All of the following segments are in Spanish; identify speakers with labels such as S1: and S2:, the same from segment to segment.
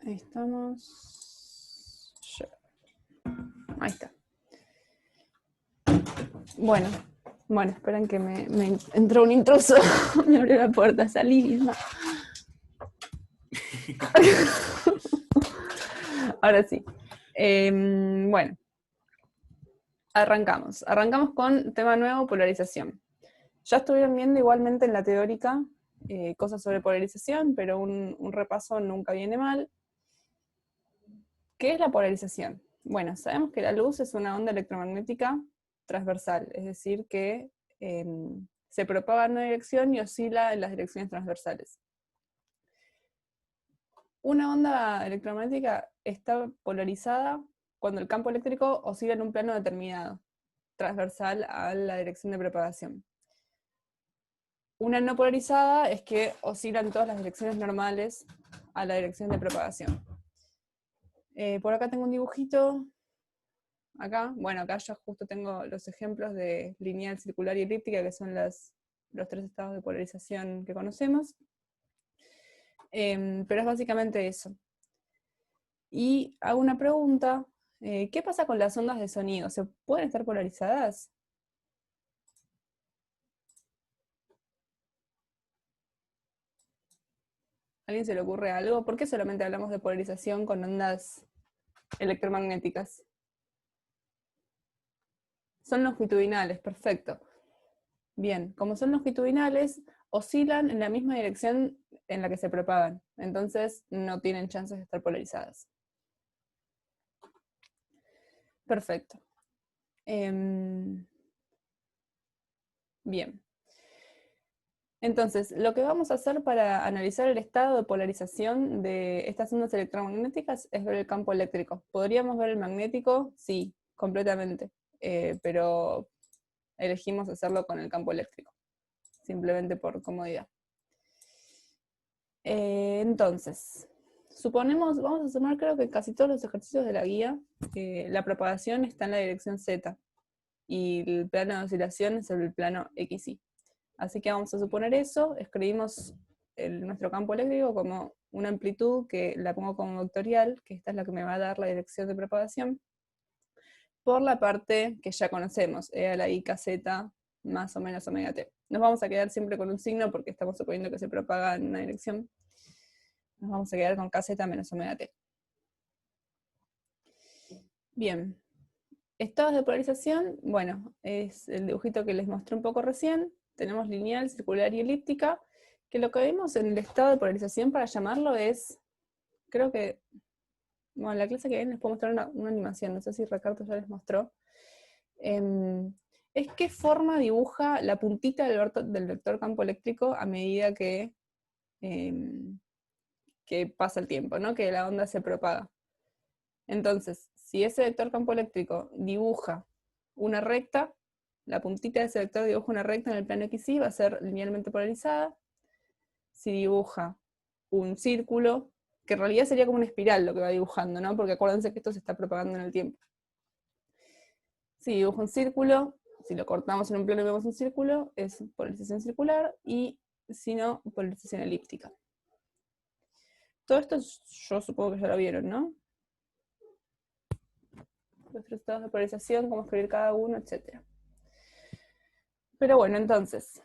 S1: Ahí estamos. Ahí está. Bueno, esperen que me entró un intruso. Me abrió la puerta, salí misma. Ahora sí. Bueno, arrancamos. Arrancamos con tema nuevo, polarización. Ya estuvieron viendo igualmente en la teórica cosas sobre polarización, pero un repaso nunca viene mal. ¿Qué es la polarización? Bueno, sabemos que la luz es una onda electromagnética transversal, es decir, que se propaga en una dirección y oscila en las direcciones transversales. Una onda electromagnética está polarizada cuando el campo eléctrico oscila en un plano determinado, transversal a la dirección de propagación. Una no polarizada es que oscila en todas las direcciones normales a la dirección de propagación. Por acá tengo un dibujito. Acá, bueno, acá ya justo tengo los ejemplos de lineal, circular y elíptica, que son los tres estados de polarización que conocemos. Pero es básicamente eso. Y hago una pregunta, ¿qué pasa con las ondas de sonido? ¿Se pueden estar polarizadas? ¿A alguien se le ocurre algo? ¿Por qué solamente hablamos de polarización con ondas electromagnéticas? Son longitudinales, perfecto. Bien, como son longitudinales, oscilan en la misma dirección en la que se propagan, entonces no tienen chances de estar polarizadas. Perfecto. Bien. Entonces, lo que vamos a hacer para analizar el estado de polarización de estas ondas electromagnéticas es ver el campo eléctrico. ¿Podríamos ver el magnético? Sí, completamente. Pero elegimos hacerlo con el campo eléctrico, simplemente por comodidad. Entonces, suponemos, vamos a sumar creo que casi todos los ejercicios de la guía, la propagación está en la dirección Z y el plano de oscilación es el plano XY. Así que vamos a suponer eso, escribimos nuestro campo eléctrico como una amplitud que la pongo como vectorial, que esta es la que me va a dar la dirección de propagación, por la parte que ya conocemos, E a la I kz más o menos omega t. Nos vamos a quedar siempre con un signo porque estamos suponiendo que se propaga en una dirección. Nos vamos a quedar con kz menos omega t. Bien. Estados de polarización, bueno, es el dibujito que les mostré un poco recién. Tenemos lineal, circular y elíptica, que lo que vemos en el estado de polarización, para llamarlo, es, creo que, bueno, en la clase que viene les puedo mostrar una animación, no sé si Ricardo ya les mostró. Es qué forma dibuja la puntita del vector campo eléctrico a medida que pasa el tiempo, ¿no? Que la onda se propaga. Entonces, si ese vector campo eléctrico dibuja una recta, la puntita de ese vector dibuja una recta en el plano XY, va a ser linealmente polarizada. Si dibuja un círculo, que en realidad sería como una espiral lo que va dibujando, ¿no? Porque acuérdense que esto se está propagando en el tiempo. Si dibuja un círculo, si lo cortamos en un plano y vemos un círculo, es polarización circular, y si no, polarización elíptica. Todo esto yo supongo que ya lo vieron, ¿no? Los tres estados de polarización, cómo escribir cada uno, etc. Pero bueno, entonces,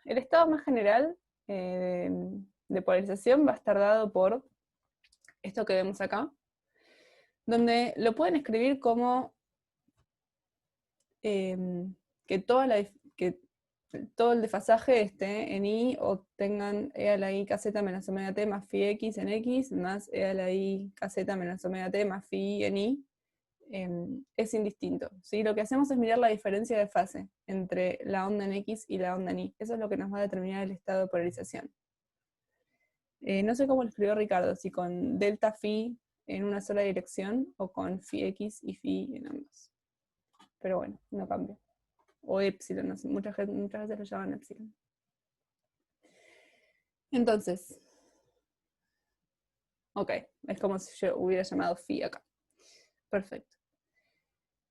S1: el estado más general de polarización va a estar dado por esto que vemos acá, donde lo pueden escribir como que todo el desfasaje esté en I, o tengan E a la I kz menos omega t más phi x en X, más E a la I kz menos omega t más phi en Y, es indistinto, ¿sí? Lo que hacemos es mirar la diferencia de fase entre la onda en X y la onda en Y. Eso es lo que nos va a determinar el estado de polarización. No sé cómo lo escribió Ricardo, si con delta phi en una sola dirección o con phi X y phi en ambas. Pero bueno, no cambia. O epsilon, no sé, muchas veces lo llaman epsilon. Entonces, ok, es como si yo hubiera llamado phi acá. Perfecto.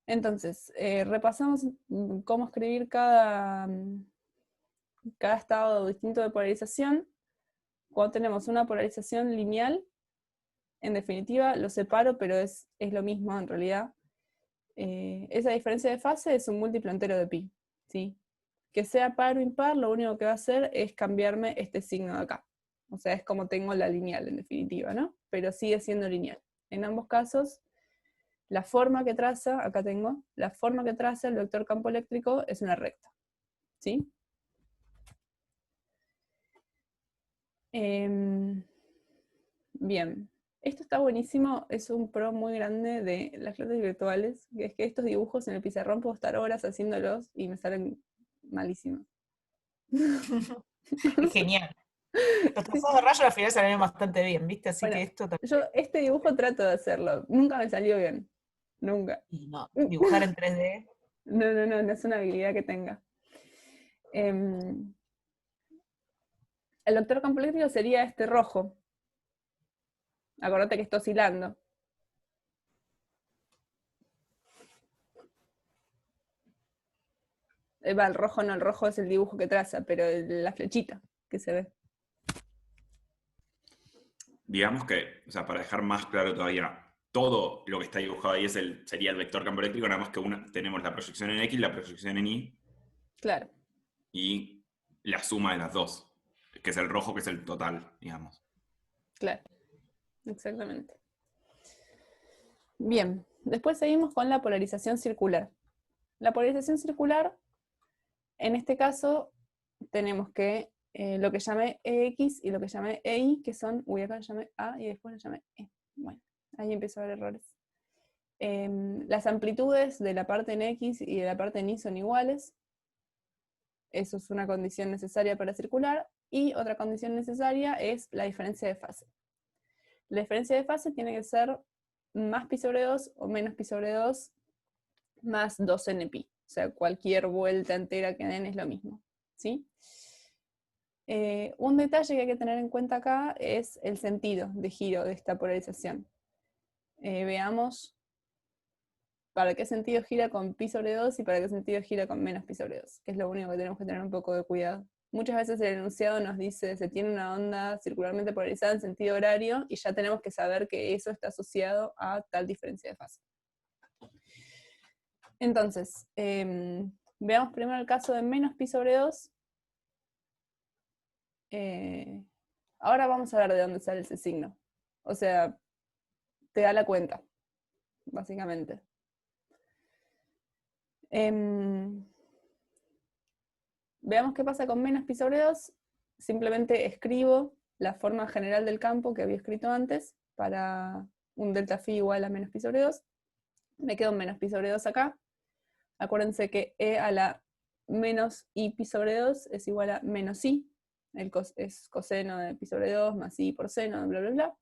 S1: Entonces, repasamos cómo escribir cada estado distinto de polarización. Cuando tenemos una polarización lineal, En definitiva, lo separo, pero es lo mismo en realidad. Esa diferencia de fase es un múltiplo entero de pi, ¿sí? Que sea par o impar, lo único que va a hacer es cambiarme este signo de acá. O sea, es como tengo la lineal en definitiva, ¿no? Pero sigue siendo lineal. En ambos casos, la forma que traza, acá tengo, la forma que traza el vector campo eléctrico es una recta, ¿sí? Bien, esto está buenísimo, es un pro muy grande de las clases virtuales, que es que estos dibujos en el pizarrón puedo estar horas haciéndolos y me salen malísimos.
S2: Es genial. Los trazados de rayos al final salieron bastante bien, ¿viste? Así
S1: Bueno,
S2: que esto también.
S1: yo este dibujo trato de hacerlo, nunca me salió bien, nunca.
S2: Y no, dibujar en 3D.
S1: No, no, no, no es una habilidad que tenga. El vector campo eléctrico sería este rojo. Acordate que está oscilando. Va, el rojo no, el rojo es el dibujo que traza, pero la flechita que se ve.
S3: Digamos que, o sea, para dejar más claro todavía, todo lo que está dibujado ahí sería el vector campo eléctrico, nada más que tenemos la proyección en X, la proyección en Y,
S1: Claro,
S3: y la suma de las dos, que es el rojo, que es el total, digamos.
S1: claro, exactamente. Bien, después seguimos con la polarización circular. La polarización circular, en este caso, tenemos que lo que llamé EX y lo que llamé EI, que son, uy, acá lo llamé A y después lo llamé E. Bueno, ahí empiezo a ver errores. Las amplitudes de la parte en X y de la parte en Y son iguales. Eso es una condición necesaria para circular. Y otra condición necesaria es la diferencia de fase. La diferencia de fase tiene que ser más pi sobre 2 o menos pi sobre 2 más 2n pi. O sea, cualquier vuelta entera que den es lo mismo, ¿sí? Un detalle que hay que tener en cuenta acá es el sentido de giro de esta polarización. Veamos para qué sentido gira con pi sobre 2 y para qué sentido gira con menos pi sobre 2, que es lo único que tenemos que tener un poco de cuidado. Muchas veces el enunciado nos dice se tiene una onda circularmente polarizada en sentido horario y ya tenemos que saber que eso está asociado a tal diferencia de fase. Entonces, veamos primero el caso de menos pi sobre 2. Ahora vamos a ver de dónde sale ese signo. O sea, te da la cuenta, básicamente. Veamos qué pasa con menos pi sobre 2. Simplemente escribo la forma general del campo que había escrito antes para un delta phi igual a menos pi sobre 2. Me quedo menos pi sobre 2 acá. Acuérdense que e a la menos i pi sobre 2 es igual a menos i. Es coseno de pi sobre 2 más i por seno, bla, bla, bla.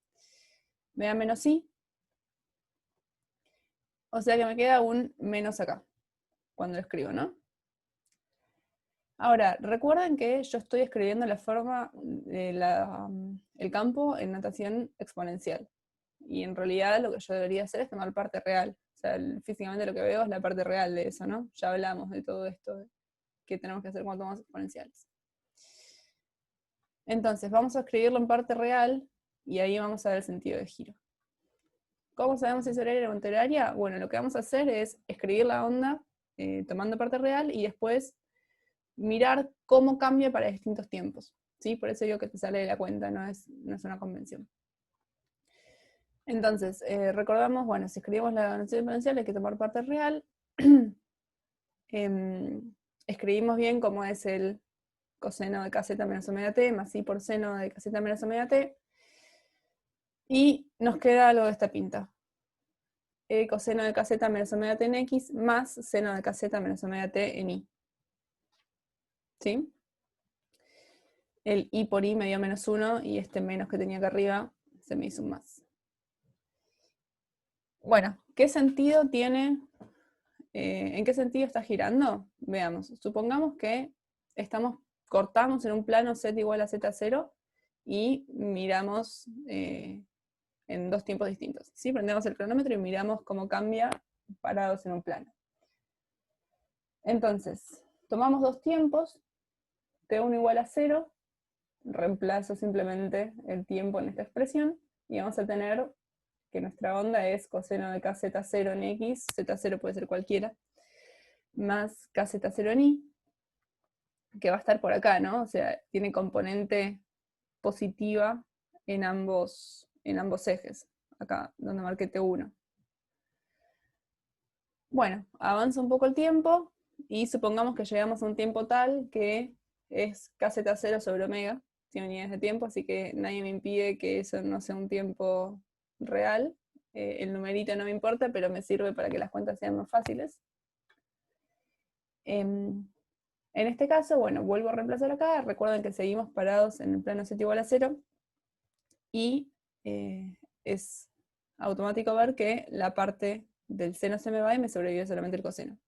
S1: Me da menos i. O sea que me queda un menos acá, cuando lo escribo, ¿no? Ahora, recuerden que yo estoy escribiendo la forma de el campo en notación exponencial. Y en realidad lo que yo debería hacer es tomar parte real. O sea, físicamente lo que veo es la parte real de eso, ¿no? Ya hablamos de todo esto que tenemos que hacer cuando tomamos exponenciales. Entonces, vamos a escribirlo en parte real y ahí vamos a ver el sentido de giro. ¿Cómo sabemos si es horaria o antihoraria? Bueno, lo que vamos a hacer es escribir la onda tomando parte real y después mirar cómo cambia para distintos tiempos, ¿sí? Por eso digo que te sale de la cuenta, no es una convención. Entonces, recordamos, bueno, si escribimos la notación exponencial hay que tomar parte real. Escribimos bien cómo es el coseno de kz menos omega t más i por seno de kz menos omega t. Y nos queda algo de esta pinta. Coseno de kz menos omega t en x más seno de kz menos omega t en y. ¿Sí? El i por i me dio menos 1 y este menos que tenía acá arriba se me hizo un más. Bueno, ¿qué sentido tiene? ¿En qué sentido está girando? Veamos. Supongamos que cortamos en un plano z igual a z0 y miramos en dos tiempos distintos. ¿Sí? Prendemos el cronómetro y miramos cómo cambia parados en un plano. Entonces, tomamos dos tiempos, t1 igual a 0, reemplazo simplemente el tiempo en esta expresión, y vamos a tener que nuestra onda es coseno de kz0 en x, z0 puede ser cualquiera, más kz0 en y, que va a estar por acá, ¿no? O sea, tiene componente positiva en ambos ejes, acá donde marqué T1. Bueno, avanza un poco el tiempo, y supongamos que llegamos a un tiempo tal que es kz0 sobre omega, tiene unidades de tiempo, así que nadie me impide que eso no sea un tiempo real. El numerito no me importa, pero me sirve para que las cuentas sean más fáciles. En este caso, bueno, vuelvo a reemplazar acá. Recuerden que seguimos parados en el plano z igual a 0, y es automático ver que la parte del seno se me va y me sobrevive solamente el coseno.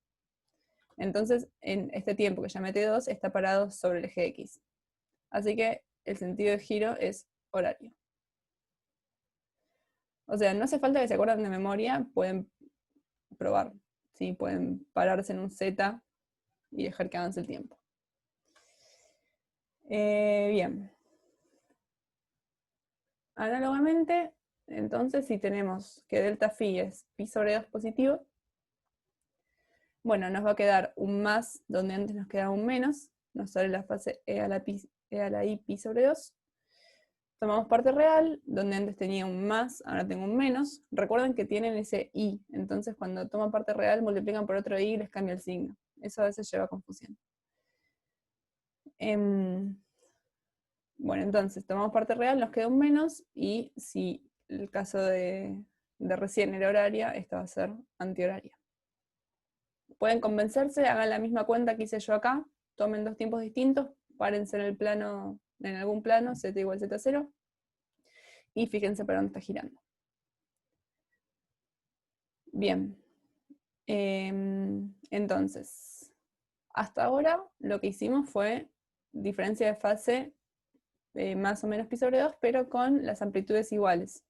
S1: Entonces, en este tiempo que llamé T2 está parado sobre el eje X. Así que el sentido de giro es horario. O sea, no hace falta que se acuerden de memoria, pueden probar, ¿sí? Pueden pararse en un Z y dejar que avance el tiempo. Bien. Análogamente, entonces, si tenemos que delta phi es pi sobre 2 positivo, bueno, nos va a quedar un más donde antes nos quedaba un menos, nos sale la fase e a la i pi sobre 2. Tomamos parte real, donde antes tenía un más, ahora tengo un menos. Recuerden que tienen ese i, entonces cuando toman parte real multiplican por otro i y les cambia el signo. Eso a veces lleva a confusión. Bueno, entonces tomamos parte real, nos queda un menos, y si el caso de recién era horaria, esta va a ser antihoraria. Pueden convencerse, hagan la misma cuenta que hice yo acá, tomen dos tiempos distintos, párense en el plano, en algún plano, z igual z0, y fíjense para dónde está girando. Bien. Entonces, hasta ahora lo que hicimos fue diferencia de fase más o menos pi sobre 2, pero con las amplitudes iguales.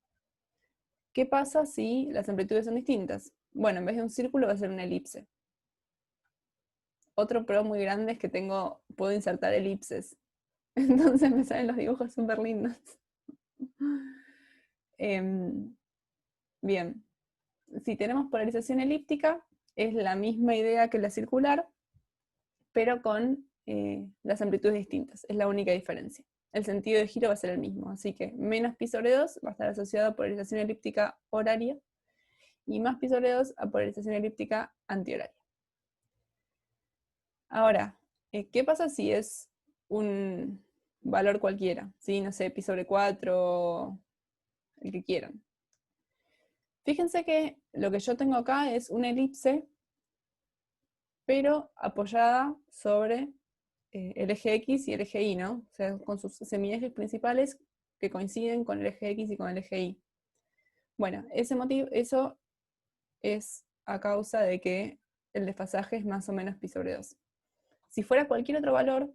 S1: ¿Qué pasa si las amplitudes son distintas? Bueno, en vez de un círculo va a ser una elipse. Otro pro muy grande es que puedo insertar elipses. Entonces me salen los dibujos súper lindos. Bien. Si tenemos polarización elíptica, es la misma idea que la circular, pero con las amplitudes distintas. Es la única diferencia. El sentido de giro va a ser el mismo, así que menos pi sobre 2 va a estar asociado a polarización elíptica horaria, y más pi sobre 2 a polarización elíptica antihoraria. Ahora, ¿qué pasa si es un valor cualquiera? ¿Sí? No sé, pi sobre 4, el que quieran. Fíjense que lo que yo tengo acá es una elipse, pero apoyada sobre el eje X y el eje Y, ¿no? O sea, con sus semiejes principales que coinciden con el eje X y con el eje Y. Bueno, eso es a causa de que el desfasaje es más o menos pi sobre 2. Si fuera cualquier otro valor,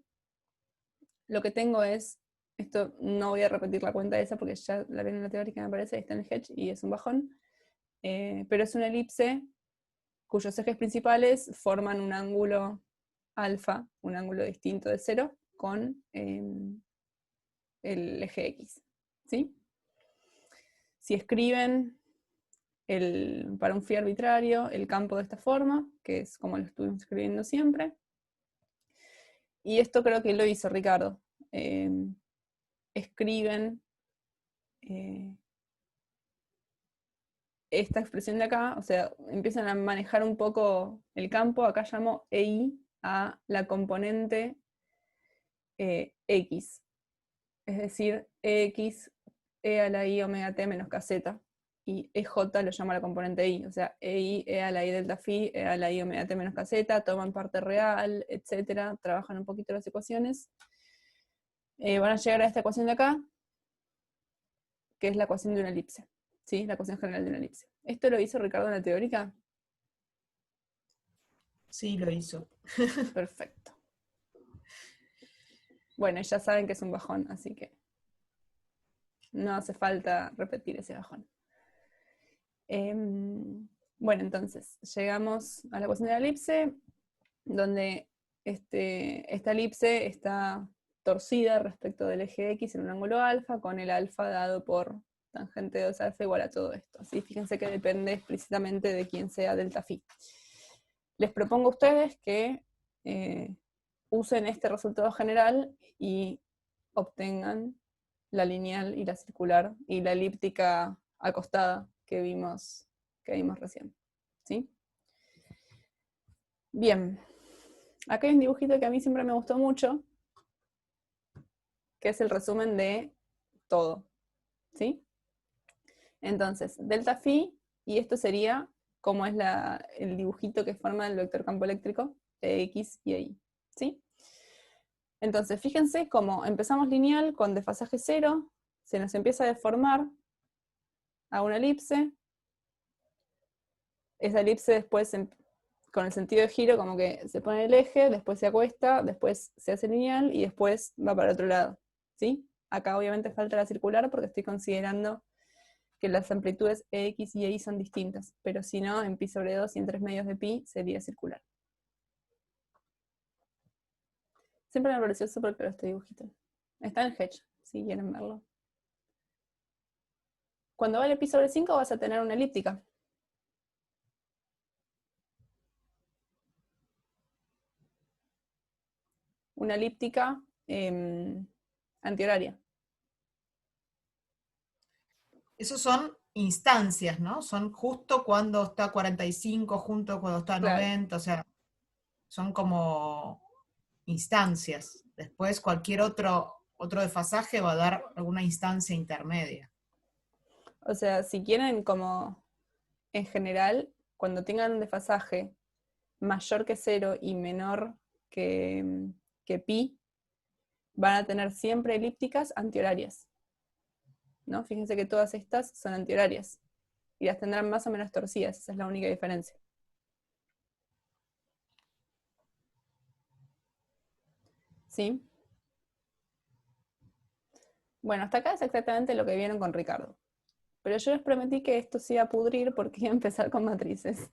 S1: lo que tengo es, esto no voy a repetir la cuenta esa porque ya la ven en la teórica, me parece, está en el Hedge y es un bajón, pero es una elipse cuyos ejes principales forman un ángulo alfa, un ángulo distinto de 0, con el eje X. ¿Sí? Si escriben para un phi arbitrario el campo de esta forma, que es como lo estuvimos escribiendo siempre, y esto creo que lo hizo Ricardo, escriben esta expresión de acá, o sea, empiezan a manejar un poco el campo. Acá llamo EI a la componente X, es decir, EX, E a la I omega t menos kz, y EJ lo llama la componente I, o sea, EI, E a la I delta phi, E a la I omega t menos kz, toman parte real, etc., trabajan un poquito las ecuaciones. Van a llegar a esta ecuación de acá, que es la ecuación de una elipse, ¿sí? La ecuación general de una elipse. ¿Esto lo hizo Ricardo en la teórica?
S2: Sí, lo hizo.
S1: Perfecto. Bueno, ya saben que es un bajón, así que no hace falta repetir ese bajón. Bueno, entonces, llegamos a la ecuación de la elipse, donde esta elipse está torcida respecto del eje X en un ángulo alfa, con el alfa dado por tangente de 2alfa igual a todo esto. ¿Sí? Fíjense que depende explícitamente de quién sea delta phi. Les propongo a ustedes que usen este resultado general y obtengan la lineal y la circular y la elíptica acostada que vimos recién. ¿Sí? Bien. Acá hay un dibujito que a mí siempre me gustó mucho, que es el resumen de todo. ¿Sí? Entonces, delta phi, y esto sería como es el dibujito que forma el vector campo eléctrico de X y Y. ¿Sí? Entonces, fíjense cómo empezamos lineal con desfasaje 0, se nos empieza a deformar a una elipse. Esa elipse después, con el sentido de giro, como que se pone el eje, después se acuesta, después se hace lineal y después va para el otro lado. ¿Sí? Acá obviamente falta la circular porque estoy considerando que las amplitudes X y Y son distintas, pero si no, en pi sobre 2 y en 3 medios de pi sería circular. Siempre me pareció súper claro este dibujito. Está en el Hedge, si quieren verlo. Cuando vale pi sobre 5 vas a tener una elíptica. Una elíptica antihoraria.
S2: Esos son instancias, ¿no? Son justo cuando está 45, justo cuando está
S1: Claro.
S2: 90, o sea, son como instancias. Después cualquier otro desfasaje va a dar alguna instancia intermedia.
S1: O sea, si quieren como en general, cuando tengan un desfasaje mayor que 0 y menor que pi, van a tener siempre elípticas antihorarias. ¿No? Fíjense que todas estas son antihorarias. Y las tendrán más o menos torcidas, esa es la única diferencia. ¿Sí? Bueno, hasta acá es exactamente lo que vieron con Ricardo. Pero yo les prometí que esto se iba a pudrir porque iba a empezar con matrices.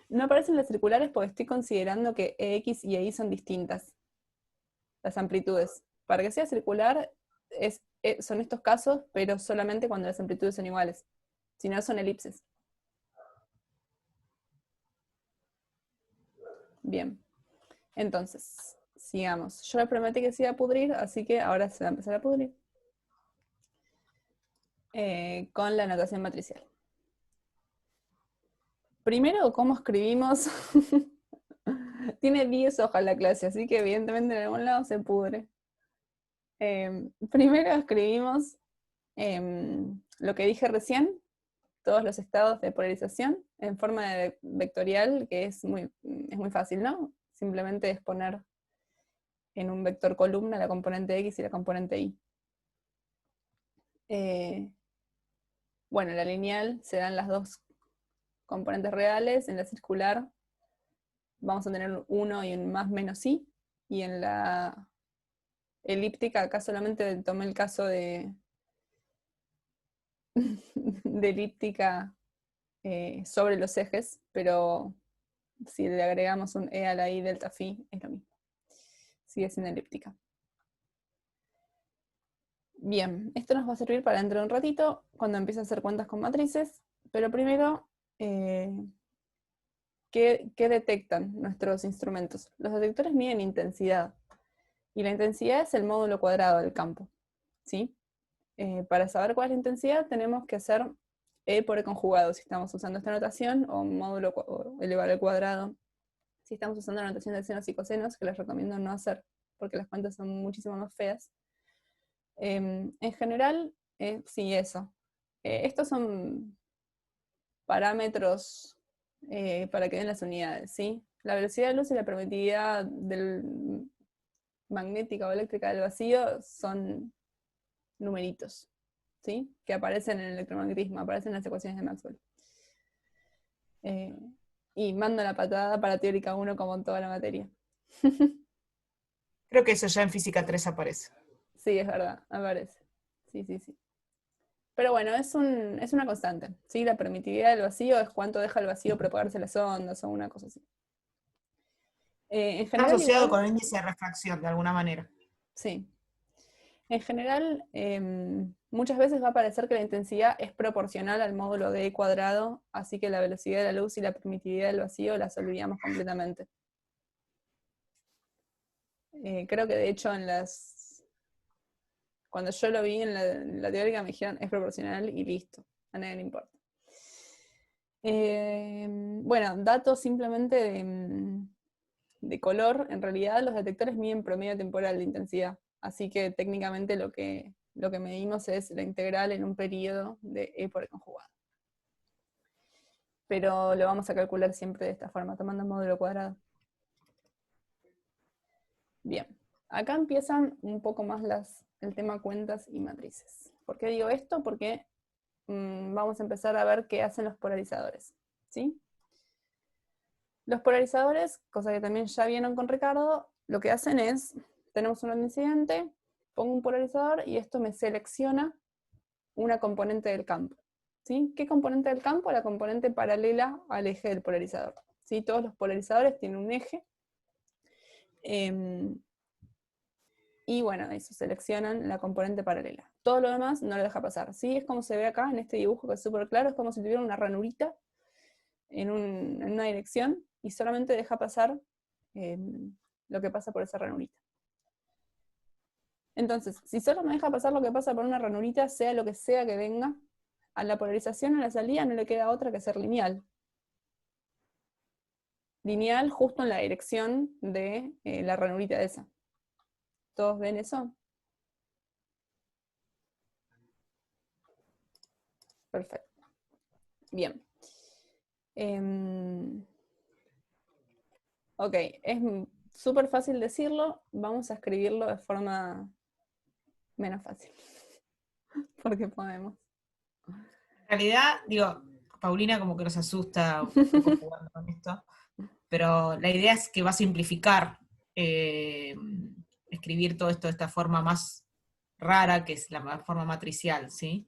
S1: No aparecen las circulares porque estoy considerando que X y Y son distintas. Las amplitudes. Para que sea circular son estos casos, pero solamente cuando las amplitudes son iguales. Si no, son elipses. Bien. Entonces, sigamos. Yo le prometí que se iba a pudrir, así que ahora se va a empezar a pudrir. Con la notación matricial. Primero, ¿cómo escribimos? Tiene 10 hojas la clase, así que evidentemente en algún lado se pudre. Primero escribimos lo que dije recién, todos los estados de polarización en forma de vectorial, que es muy fácil, ¿no? Simplemente es poner en un vector columna la componente X y la componente Y. Bueno, en la lineal se dan las dos componentes reales, en la circular vamos a tener un 1 y un más menos I, y en la elíptica acá solamente tomé el caso de elíptica sobre los ejes, pero si le agregamos un E a la I delta phi es lo mismo. Sigue siendo elíptica. Bien, esto nos va a servir para dentro de un ratito, cuando empiece a hacer cuentas con matrices, pero primero, ¿qué detectan nuestros instrumentos? Los detectores miden intensidad, y la intensidad es el módulo cuadrado del campo, ¿sí? Para saber cuál es la intensidad tenemos que hacer E por E conjugado, si estamos usando esta notación, o módulo o elevar al cuadrado, si estamos usando la notación de senos y cosenos, que les recomiendo no hacer, porque las cuentas son muchísimo más feas. En general, sí, eso. Estos son parámetros para que den las unidades, ¿sí? La velocidad de luz y la permitividad magnética o eléctrica del vacío son numeritos, ¿sí? Que aparecen en el electromagnetismo, aparecen en las ecuaciones de Maxwell. Y mando la patada para teórica 1 como en toda la materia.
S2: Creo que eso ya en física 3 aparece.
S1: Sí, es verdad, aparece. Sí, sí, sí. Pero bueno, es una constante, ¿sí? La permitividad del vacío es cuánto deja el vacío propagarse las ondas o una cosa así. En
S2: Está
S1: general
S2: asociado
S1: igual,
S2: con el índice de refracción, de alguna manera.
S1: sí. En general, muchas veces va a parecer que la intensidad es proporcional al módulo de E cuadrado, así que la velocidad de la luz y la permitividad del vacío las olvidamos completamente. Creo que de hecho cuando yo lo vi en la teórica me dijeron es proporcional y listo, a nadie le importa. Bueno, datos simplemente de color, en realidad los detectores miden promedio temporal de intensidad, así que técnicamente lo que medimos es la integral en un periodo de E por E conjugado. Pero lo vamos a calcular siempre de esta forma, tomando el módulo cuadrado. Bien, acá empiezan un poco más el tema cuentas y matrices. ¿Por qué digo esto? Porque vamos a empezar a ver qué hacen los polarizadores, ¿sí? Los polarizadores, cosa que también ya vieron con Ricardo, lo que hacen es, tenemos un onda incidente, pongo un polarizador y esto me selecciona una componente del campo, ¿sí? ¿Qué componente del campo? La componente paralela al eje del polarizador, ¿sí? Todos los polarizadores tienen un eje, y bueno, eso, seleccionan la componente paralela. Todo lo demás no lo deja pasar, ¿sí? Es como se ve acá en este dibujo que es súper claro, es como si tuviera una ranurita en una dirección, y solamente deja pasar lo que pasa por esa ranurita. Entonces, si solo me deja pasar lo que pasa por una ranurita, sea lo que sea que venga, a la polarización, a la salida, no le queda otra que ser lineal. Lineal justo en la dirección de la ranurita esa. ¿Todos ven eso? Perfecto. Bien. Ok, es súper fácil decirlo, vamos a escribirlo de forma menos fácil, porque podemos.
S2: En realidad, digo, Paulina como que nos asusta un poco jugando con esto, pero la idea es que va a simplificar escribir todo esto de esta forma más rara, que es la forma matricial, ¿sí?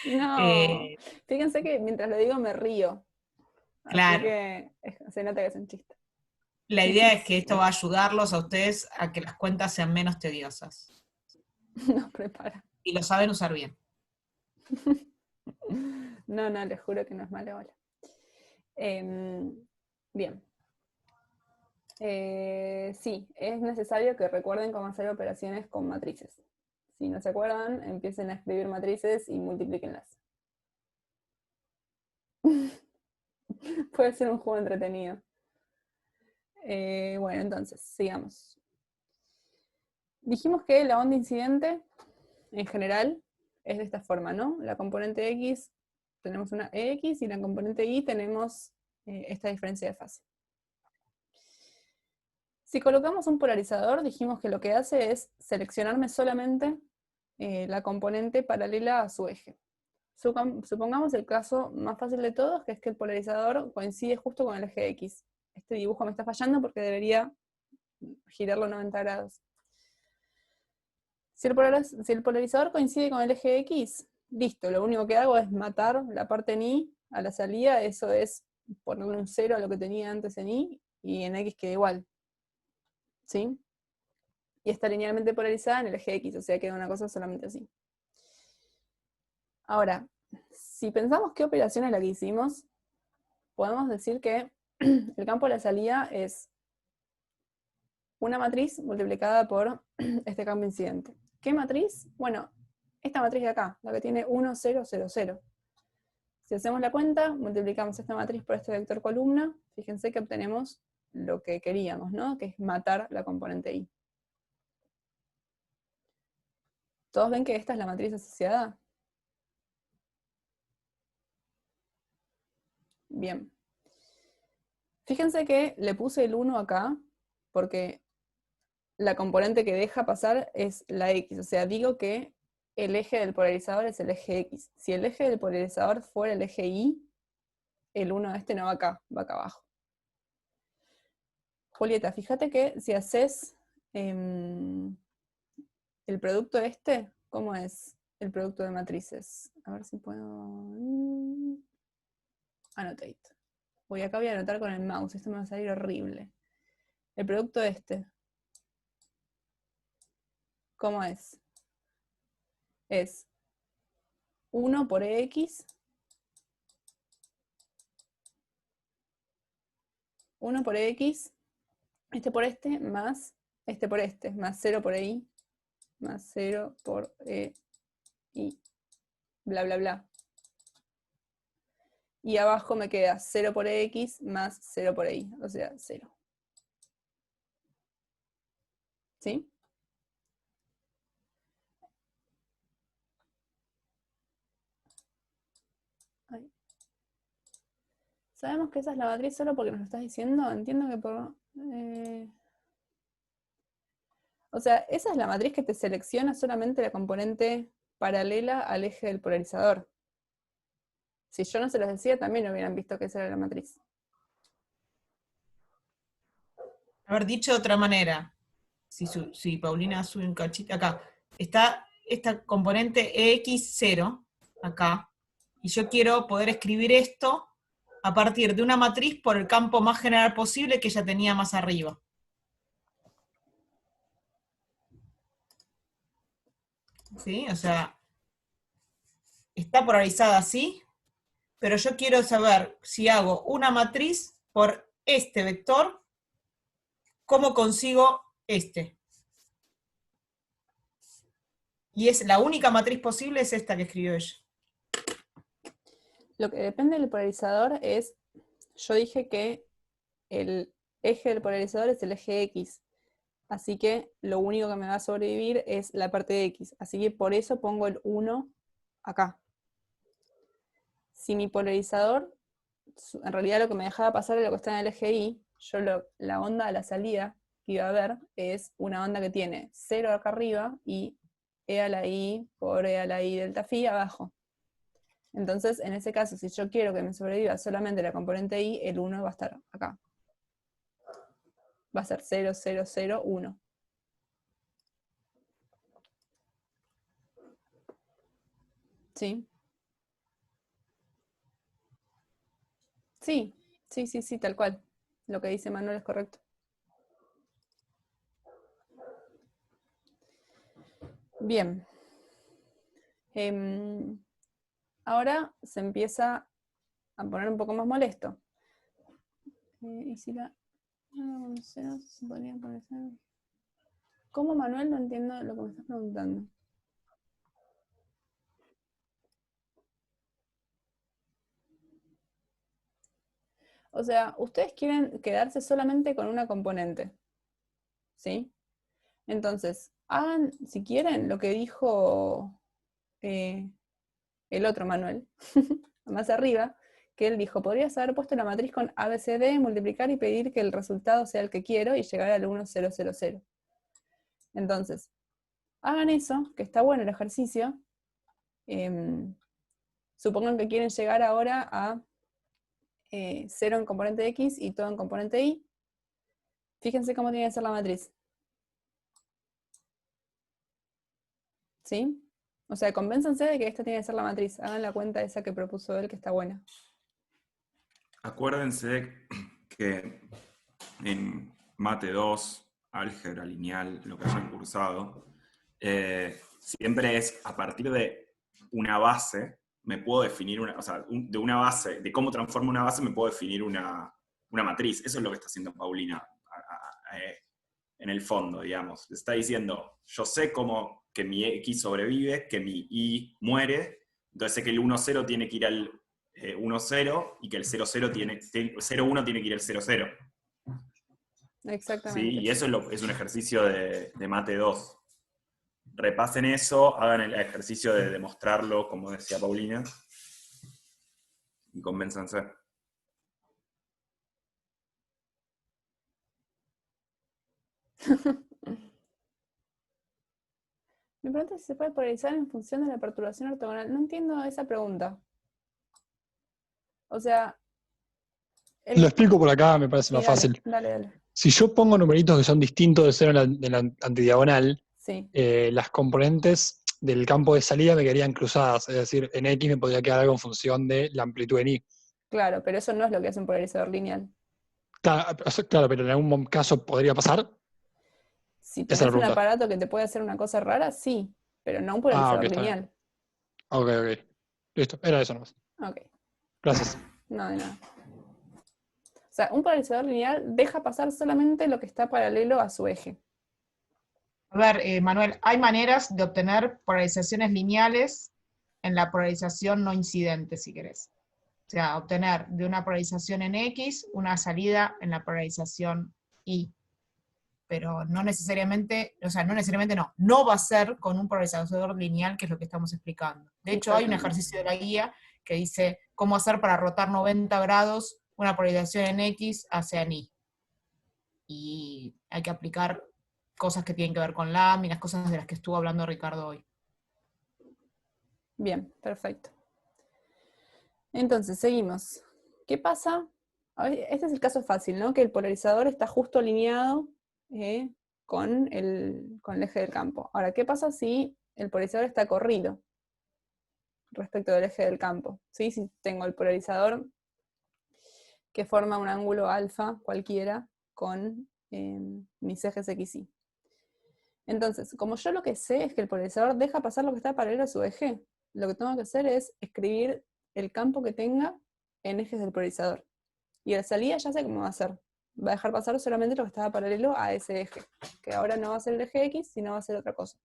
S1: No, fíjense que mientras lo digo me río, así
S2: Claro.
S1: que se nota que es un chiste.
S2: La idea es que esto va a ayudarlos a ustedes a que las cuentas sean menos tediosas.
S1: Nos prepara.
S2: Y lo saben usar bien.
S1: No, les juro que no es mala bola. Bien. Sí, es necesario que recuerden cómo hacer operaciones con matrices. Si no se acuerdan, empiecen a escribir matrices y multiplíquenlas. Puede ser un juego entretenido. Bueno, entonces, sigamos. Dijimos que la onda incidente, en general, es de esta forma, ¿no? La componente X, tenemos una EX, y la componente Y tenemos esta diferencia de fase. Si colocamos un polarizador, dijimos que lo que hace es seleccionarme solamente la componente paralela a su eje. Supongamos el caso más fácil de todos, que es que el polarizador coincide justo con el eje X. Este dibujo me está fallando porque debería girarlo 90 grados. Si el polarizador coincide con el eje X, listo, lo único que hago es matar la parte en Y a la salida, eso es ponerle un 0 a lo que tenía antes en Y, y en X queda igual. ¿Sí? Y está linealmente polarizada en el eje X, o sea, queda una cosa solamente así. Ahora, si pensamos qué operación es la que hicimos, podemos decir que el campo de la salida es una matriz multiplicada por este campo incidente. ¿Qué matriz? Bueno, esta matriz de acá, la que tiene 1, 0, 0, 0. Si hacemos la cuenta, multiplicamos esta matriz por este vector columna, fíjense que obtenemos lo que queríamos, ¿no? Que es matar la componente Y. ¿Todos ven que esta es la matriz asociada? Bien. Fíjense que le puse el 1 acá, porque la componente que deja pasar es la X, o sea, digo que el eje del polarizador es el eje X. Si el eje del polarizador fuera el eje Y, el 1 este no va acá abajo. Julieta, fíjate que si haces el producto este, ¿cómo es el producto de matrices? A ver si puedo... Annotate. Acá voy a anotar con el mouse, esto me va a salir horrible. El producto ¿cómo es? Es 1 por X, 1 por X, por más por más 0 por Y, más 0 por Y, bla, bla, bla. Y abajo me queda 0 por X más 0 por Y, o sea, 0. ¿Sí? Ahí. Sabemos que esa es la matriz solo porque nos lo estás diciendo. Entiendo que por... O sea, esa es la matriz que te selecciona solamente la componente paralela al eje del polarizador. Si yo no se los decía, también hubieran visto que esa era la matriz.
S2: Haber dicho de otra manera, si Paulina sube un cachito, acá, está esta componente EX0, acá, y yo quiero poder escribir esto a partir de una matriz por el campo más general posible que ella tenía más arriba. ¿Sí? O sea, está polarizada así, pero yo quiero saber si hago una matriz por este vector, ¿cómo consigo este? Y es la única matriz posible es esta que escribió ella.
S1: Lo que depende del polarizador es, yo dije que el eje del polarizador es el eje X, así que lo único que me va a sobrevivir es la parte de X, así que por eso pongo el 1 acá. Si mi polarizador, en realidad lo que me dejaba pasar es lo que está en el eje Y, la onda a la salida que iba a ver es una onda que tiene 0 acá arriba y E a la I por E a la I delta phi abajo. Entonces, en ese caso, si yo quiero que me sobreviva solamente la componente I, el 1 va a estar acá. Va a ser 0, 0, 0, 1. ¿Sí? Sí, sí, sí, sí, tal cual. Lo que dice Manuel es correcto. Bien. Ahora se empieza a poner un poco más molesto. ¿Y si la... se podría poner... ¿Cómo, Manuel? No entiendo lo que me estás preguntando. O sea, ustedes quieren quedarse solamente con una componente, ¿sí? Entonces, hagan, si quieren, lo que dijo el otro Manuel, más arriba, que él dijo, podrías haber puesto la matriz con ABCD, multiplicar y pedir que el resultado sea el que quiero y llegar al 1, 0, 0, 0. Entonces, hagan eso, que está bueno el ejercicio. Supongan que quieren llegar ahora a 0 en componente X y todo en componente Y. Fíjense cómo tiene que ser la matriz. ¿Sí? O sea, convénzanse de que esta tiene que ser la matriz. Hagan la cuenta esa que propuso él, que está buena.
S3: Acuérdense que en Mate 2, álgebra lineal, lo que hayan cursado, siempre es a partir de una base, me puedo definir de una base, de cómo transformo una base, me puedo definir una matriz. Eso es lo que está haciendo Paulina en el fondo, digamos. Le está diciendo, yo sé cómo que mi X sobrevive, que mi Y muere, entonces sé que el 1, 0 tiene que ir al 1, 0 y que el 0, 0 0, 1 tiene que ir al 0, 0.
S1: Exactamente.
S3: ¿Sí? Y eso es un ejercicio de Mate 2. Repasen eso, hagan el ejercicio de demostrarlo, como decía Paulina, y convénzanse.
S1: Me pregunta si se puede polarizar en función de la perturbación ortogonal. No entiendo esa pregunta. O sea...
S4: Lo explico por acá, me parece más fácil.
S1: Dale.
S4: Si yo pongo numeritos que son distintos de 0 en la antidiagonal,
S1: sí.
S4: Las componentes del campo de salida me quedarían cruzadas, es decir, en X me podría quedar algo en función de la amplitud en Y.
S1: Claro, pero eso no es lo que hace un polarizador lineal.
S4: Claro, claro, pero en algún caso podría pasar.
S1: Si
S4: Esa es
S1: tenés
S4: la
S1: un
S4: pregunta.
S1: aparato que te puede hacer una cosa rara, sí, pero no un
S4: Ah, ok,
S1: polarizador
S4: está bien.
S1: lineal.
S4: Ok, ok. Listo, era eso nomás.
S1: Ok,
S4: Gracias.
S1: no de nada. O sea, un polarizador lineal deja pasar solamente lo que está paralelo a su eje.
S2: A ver, Manuel, hay maneras de obtener polarizaciones lineales en la polarización no incidente, si querés. O sea, obtener de una polarización en X una salida en la polarización Y. Pero no necesariamente, o sea, no necesariamente no va a ser con un polarizador lineal, que es lo que estamos explicando. De hecho, hay un
S1: Exactamente.
S2: ejercicio de la guía que dice cómo hacer para rotar 90 grados una polarización en X hacia en Y. Y hay que aplicar cosas que tienen que ver con láminas, cosas de las que estuvo hablando Ricardo hoy.
S1: Bien, perfecto. Entonces, seguimos. ¿Qué pasa? Este es el caso fácil, ¿no? Que el polarizador está justo alineado con el eje del campo. Ahora, ¿qué pasa si el polarizador está corrido respecto del eje del campo? ¿Sí? Si tengo el polarizador que forma un ángulo alfa cualquiera con mis ejes X, Y. Entonces, como yo lo que sé es que el polarizador deja pasar lo que está paralelo a su eje, lo que tengo que hacer es escribir el campo que tenga en ejes del polarizador. Y la salida ya sé cómo va a ser. Va a dejar pasar solamente lo que estaba paralelo a ese eje, que ahora no va a ser el eje X, sino va a ser otra cosa.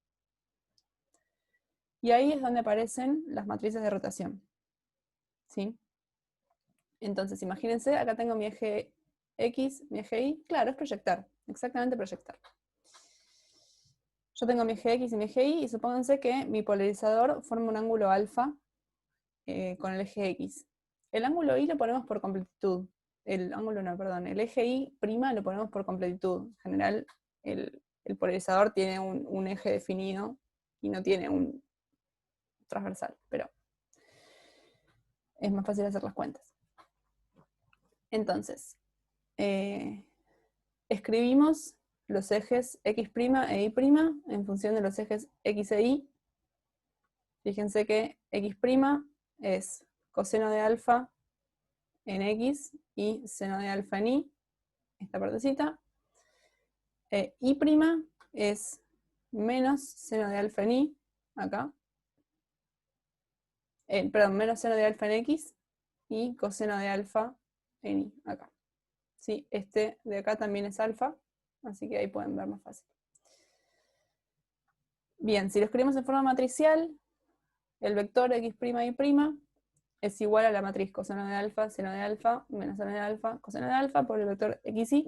S1: Y ahí es donde aparecen las matrices de rotación. ¿Sí? Entonces, imagínense, acá tengo mi eje X, mi eje Y. Claro, es proyectar, exactamente proyectar. Yo tengo mi eje X y mi eje Y, y supónganse que mi polarizador forma un ángulo alfa con el eje X. El ángulo Y lo ponemos por completitud. El ángulo no, perdón. El eje Y' lo ponemos por completitud. En general, el polarizador tiene un eje definido y no tiene un transversal, pero es más fácil hacer las cuentas. Entonces, escribimos los ejes X' e Y' en función de los ejes X e Y. Fíjense que X' es coseno de alfa en X y seno de alfa en Y, esta partecita. Y' es menos seno de alfa en Y, acá. Perdón, menos seno de alfa en X y coseno de alfa en Y, acá. ¿Sí? Este de acá también es alfa, así que ahí pueden ver más fácil. Bien, si lo escribimos en forma matricial, el vector X', Y' es igual a la matriz coseno de alfa, seno de alfa, menos seno de alfa, coseno de alfa por el vector XY.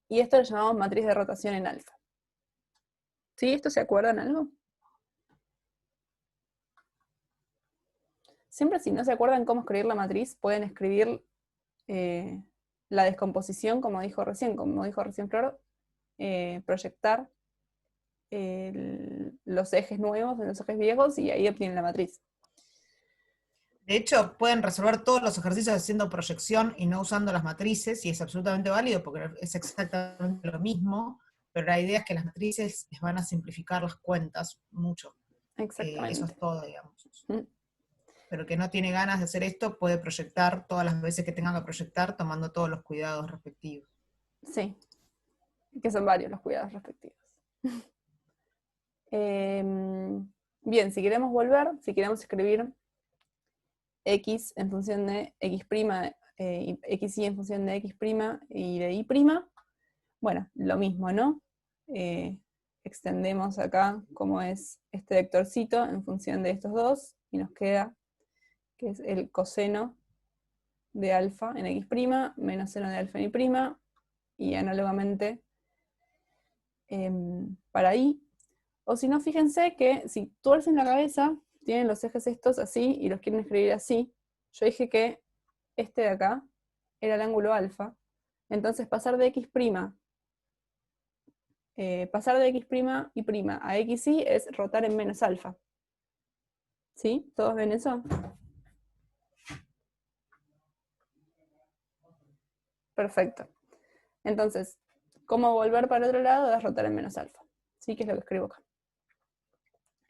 S1: Y esto lo llamamos matriz de rotación en alfa. ¿Sí? ¿Esto se acuerdan algo? Siempre si no se acuerdan cómo escribir la matriz, pueden escribir la descomposición, como dijo recién Flor, proyectar los ejes nuevos en los ejes viejos y ahí obtienen la matriz.
S2: De hecho, pueden resolver todos los ejercicios haciendo proyección y no usando las matrices, y es absolutamente válido porque es exactamente lo mismo, pero la idea es que las matrices les van a simplificar las cuentas mucho.
S1: Exactamente.
S2: Eso es todo, digamos.
S1: Mm.
S2: Pero que no tiene ganas de hacer esto puede proyectar todas las veces que tengan que proyectar, tomando todos los cuidados respectivos.
S1: Sí, que son varios los cuidados respectivos. Bien, si queremos volver, si queremos escribir X en función de X', XY en función de X' y de Y', bueno, lo mismo, ¿no? Extendemos acá como es este vectorcito en función de estos dos y nos queda que es el coseno de alfa en X' menos seno de alfa en Y', y análogamente para Y. O si no, fíjense que si tuercen la cabeza, tienen los ejes estos así y los quieren escribir así. Yo dije que este de acá era el ángulo alfa. Entonces pasar de X', pasar de X' y' a XY es rotar en menos alfa. ¿Sí? ¿Todos ven eso? Perfecto. Entonces, ¿cómo volver para el otro lado? Es rotar en menos alfa. ¿Sí? Que es lo que escribo acá.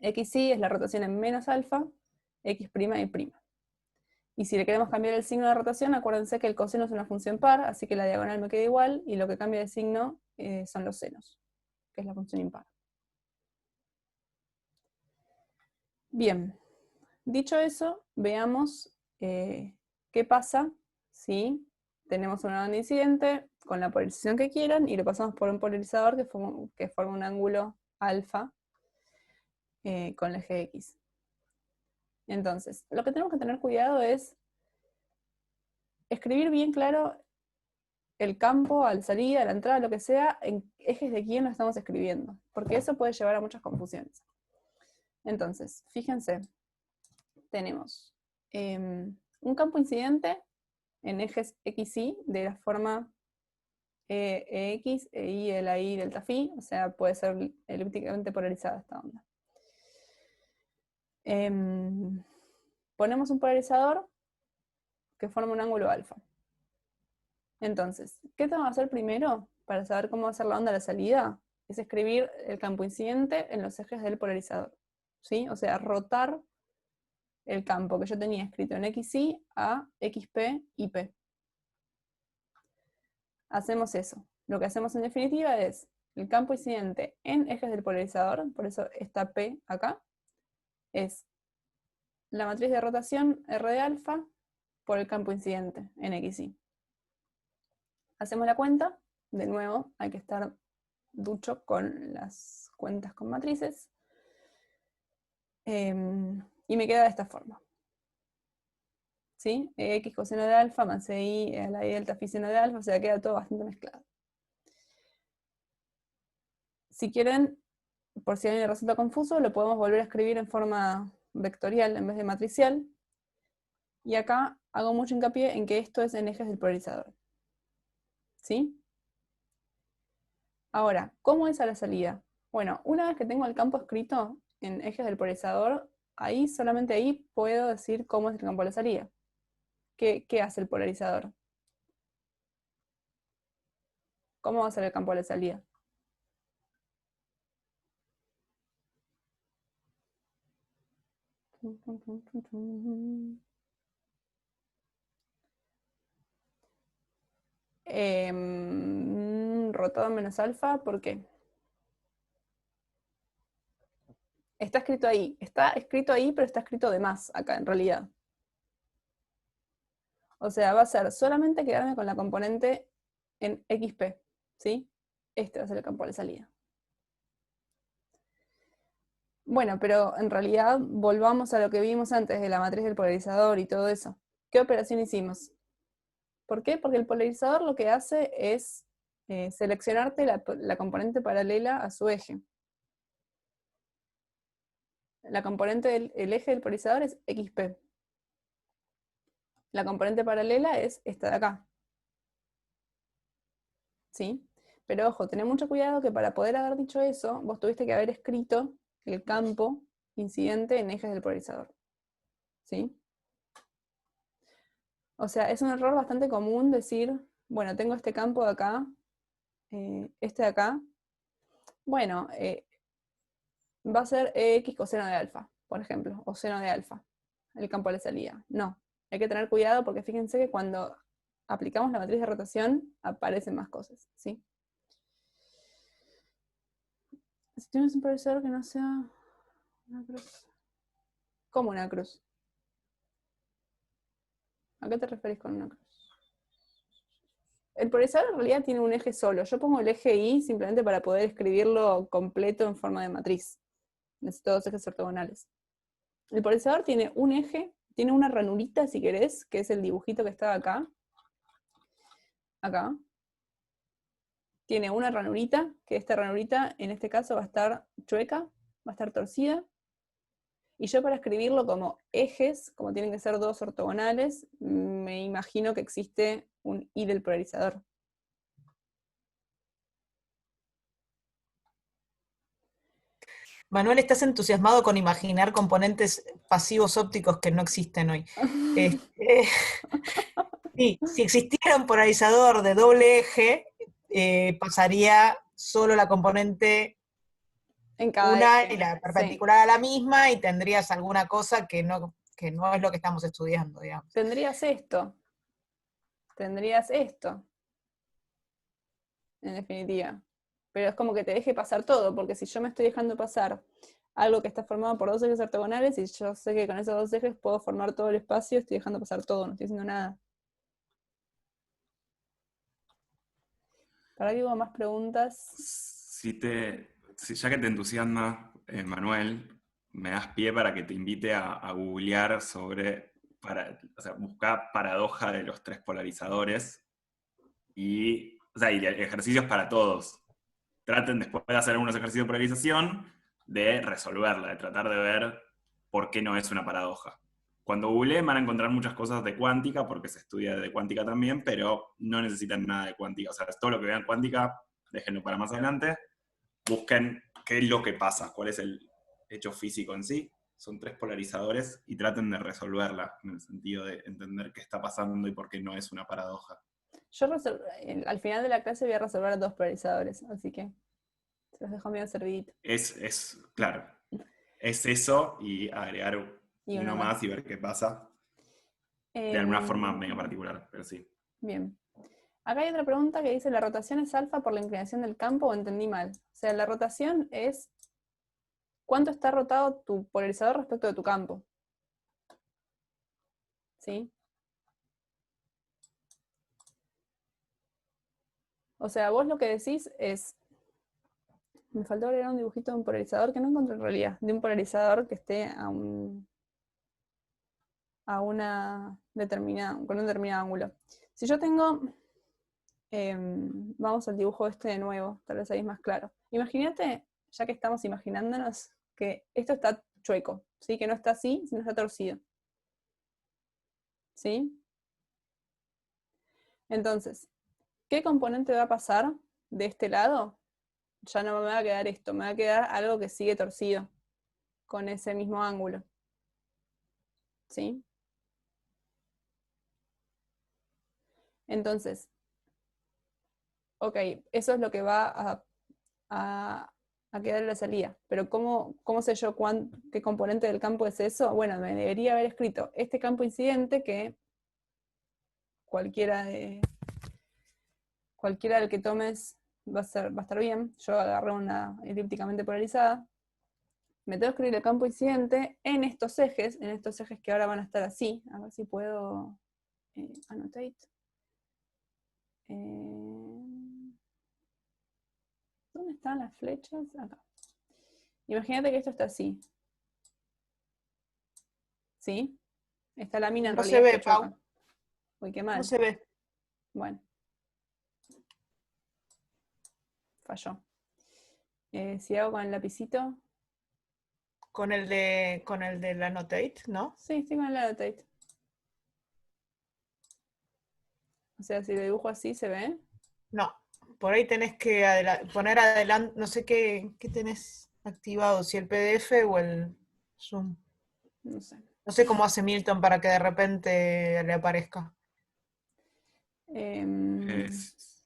S1: XY es la rotación en menos alfa, X' y'. Y si le queremos cambiar el signo de rotación, acuérdense que el coseno es una función par, así que la diagonal me queda igual, y lo que cambia de signo son los senos, que es la función impar. Bien, dicho eso, veamos qué pasa si tenemos una onda incidente con la polarización que quieran y lo pasamos por un polarizador que forma un ángulo alfa con el eje X. Entonces, lo que tenemos que tener cuidado es escribir bien claro el campo, a la salida, a la entrada, lo que sea, en ejes de quién lo estamos escribiendo, porque eso puede llevar a muchas confusiones. Entonces, fíjense, tenemos un campo incidente en ejes x, y de la forma EX, EY, la Y, delta phi, o sea, puede ser elípticamente polarizada esta onda. Ponemos un polarizador que forma un ángulo alfa. Entonces, ¿qué tengo que hacer primero para saber cómo va a ser la onda a la salida? Es escribir el campo incidente en los ejes del polarizador, ¿sí? O sea, rotar el campo que yo tenía escrito en XY a XP y P. Hacemos eso. Lo que hacemos en definitiva es el campo incidente en ejes del polarizador, por eso está P acá, es la matriz de rotación R de alfa por el campo incidente en XY. Hacemos la cuenta, de nuevo hay que estar ducho con las cuentas con matrices, y me queda de esta forma. ¿Sí? X coseno de alfa más EY a la Y delta phi seno de alfa, o sea, queda todo bastante mezclado. Si quieren, por si a alguien le resulta confuso, lo podemos volver a escribir en forma vectorial en vez de matricial. Y acá hago mucho hincapié en que esto es en ejes del polarizador. ¿Sí? Ahora, ¿cómo es a la salida? Bueno, una vez que tengo el campo escrito en ejes del polarizador, ahí, solamente ahí, puedo decir cómo es el campo de la salida. ¿Qué hace el polarizador? ¿Cómo va a ser el campo de la salida? Rotado menos alfa, ¿por qué? Está escrito ahí, pero está escrito de más acá, en realidad. O sea, va a ser solamente quedarme con la componente en XP, ¿sí? Este va a ser el campo de salida. Bueno, pero en realidad volvamos a lo que vimos antes de la matriz del polarizador y todo eso. ¿Qué operación hicimos? ¿Por qué? Porque el polarizador lo que hace es seleccionarte la componente paralela a su eje. La componente del eje del polarizador es XP. La componente paralela es esta de acá. ¿Sí? Pero ojo, tened mucho cuidado que para poder haber dicho eso, vos tuviste que haber escrito el campo incidente en ejes del polarizador. ¿Sí? O sea, es un error bastante común decir, bueno, tengo este campo de acá, este de acá. Bueno, va a ser X coseno de alfa, por ejemplo, o seno de alfa, el campo de la salida. No, hay que tener cuidado porque fíjense que cuando aplicamos la matriz de rotación aparecen más cosas, ¿sí? Si tienes un polarizador que no sea una cruz. ¿Cómo una cruz? ¿A qué te referís con una cruz? El polarizador en realidad tiene un eje solo. Yo pongo el eje Y simplemente para poder escribirlo completo en forma de matriz. Necesito dos ejes ortogonales. El polarizador tiene un eje, tiene una ranurita si querés, que es el dibujito que está acá. Acá. Tiene una ranurita, que esta ranurita en este caso va a estar chueca, va a estar torcida. Y yo para escribirlo como ejes, como tienen que ser dos ortogonales, me imagino que existe un Y del polarizador.
S2: Manuel, ¿estás entusiasmado con imaginar componentes pasivos ópticos que no existen hoy? Sí, si existiera un polarizador de doble eje, pasaría solo la componente
S1: En cada
S2: una
S1: eje,
S2: y la
S1: sí.
S2: perpendicular a la misma, y tendrías alguna cosa que que no es lo que estamos estudiando, digamos.
S1: Tendrías esto. Tendrías esto. En definitiva. Pero es como que te deje pasar todo, porque si yo me estoy dejando pasar algo que está formado por dos ejes ortogonales, y yo sé que con esos dos ejes puedo formar todo el espacio, estoy dejando pasar todo, no estoy haciendo nada. ¿Para qué hubo más preguntas?
S3: Ya que te entusiasma, Manuel, me das pie para que te invite a googlear sobre, o sea, buscar paradoja de los tres polarizadores y ejercicios para todos. Traten después de hacer algunos ejercicios de polarización de resolverla, de tratar de ver por qué no es una paradoja. Cuando googleen van a encontrar muchas cosas de cuántica, porque se estudia de cuántica también, pero no necesitan nada de cuántica. O sea, todo lo que vean cuántica, déjenlo para más adelante. Busquen qué es lo que pasa, cuál es el hecho físico en sí. Son tres polarizadores y traten de resolverla, en el sentido de entender qué está pasando y por qué no es una paradoja.
S1: Yo al final de la clase voy a resolver dos polarizadores, así que se los dejo medio servidito.
S3: Claro, es eso y agregar
S1: Y
S3: uno más y ver qué pasa. De alguna forma medio particular, pero sí.
S1: Bien. Acá hay otra pregunta que dice, ¿la rotación es alfa por la inclinación del campo o entendí mal? O sea, la rotación es cuánto está rotado tu polarizador respecto de tu campo. ¿Sí? O sea, vos lo que decís es, me faltó agregar un dibujito de un polarizador que no encontré en realidad, de un polarizador que esté con un determinado ángulo. Si yo tengo, vamos al dibujo este de nuevo, tal vez ahí es más claro. Imagínate, ya que estamos imaginándonos, que esto está chueco, ¿sí? Que no está así, sino está torcido. ¿Sí? Entonces, ¿qué componente va a pasar de este lado? Ya no me va a quedar esto, me va a quedar algo que sigue torcido, con ese mismo ángulo. ¿Sí? Entonces, ok, eso es lo que va a quedar en la salida. Pero ¿cómo sé yo qué componente del campo es eso? Bueno, me debería haber escrito este campo incidente que cualquiera del que tomes va a estar bien. Yo agarré una elípticamente polarizada. Me tengo que escribir el campo incidente en estos ejes que ahora van a estar así. A ver si puedo annotate. ¿Dónde están las flechas? Acá. Imagínate que esto está así. ¿Sí? Esta lámina en
S2: No
S1: realidad
S2: se ve,
S1: está chueca.
S2: Pau.
S1: Uy, qué mal.
S2: No se ve.
S1: Bueno. Falló. Si hago con el lapicito.
S2: Con el de la Annotate, ¿no?
S1: Sí, estoy con el annotate. O sea, si lo dibujo así, ¿se ve?
S2: No. Por ahí tenés que poner adelante, no sé qué tenés activado, si el PDF o el Zoom.
S1: No sé.
S2: No sé cómo hace Milton para que de repente le aparezca.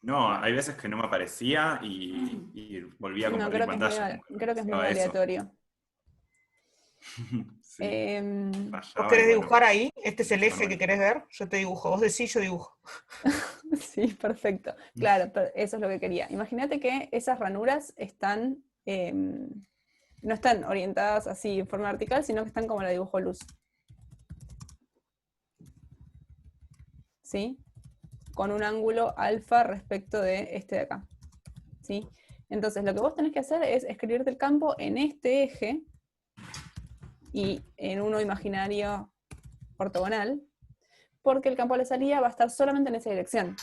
S3: No, hay veces que no me aparecía y volvía a
S1: No,
S3: compartir pantalla.
S1: creo que es muy
S3: Pasaba eso.
S1: aleatorio.
S3: Sí,
S2: ¿Vos
S3: fallaba y
S2: querés
S3: bueno,
S2: dibujar ahí? ¿Este es el eje
S3: Manuel.
S2: que querés ver? Yo te dibujo. Vos decís, yo dibujo.
S1: Sí, perfecto. Claro, pero eso es lo que quería. Imagínate que esas ranuras están, no están orientadas así en forma vertical, sino que están como la dibujo luz. ¿Sí? Con un ángulo alfa respecto de este de acá. ¿Sí? Entonces, lo que vos tenés que hacer es escribirte el campo en este eje y en uno imaginario ortogonal, porque el campo de la salida va a estar solamente en esa dirección.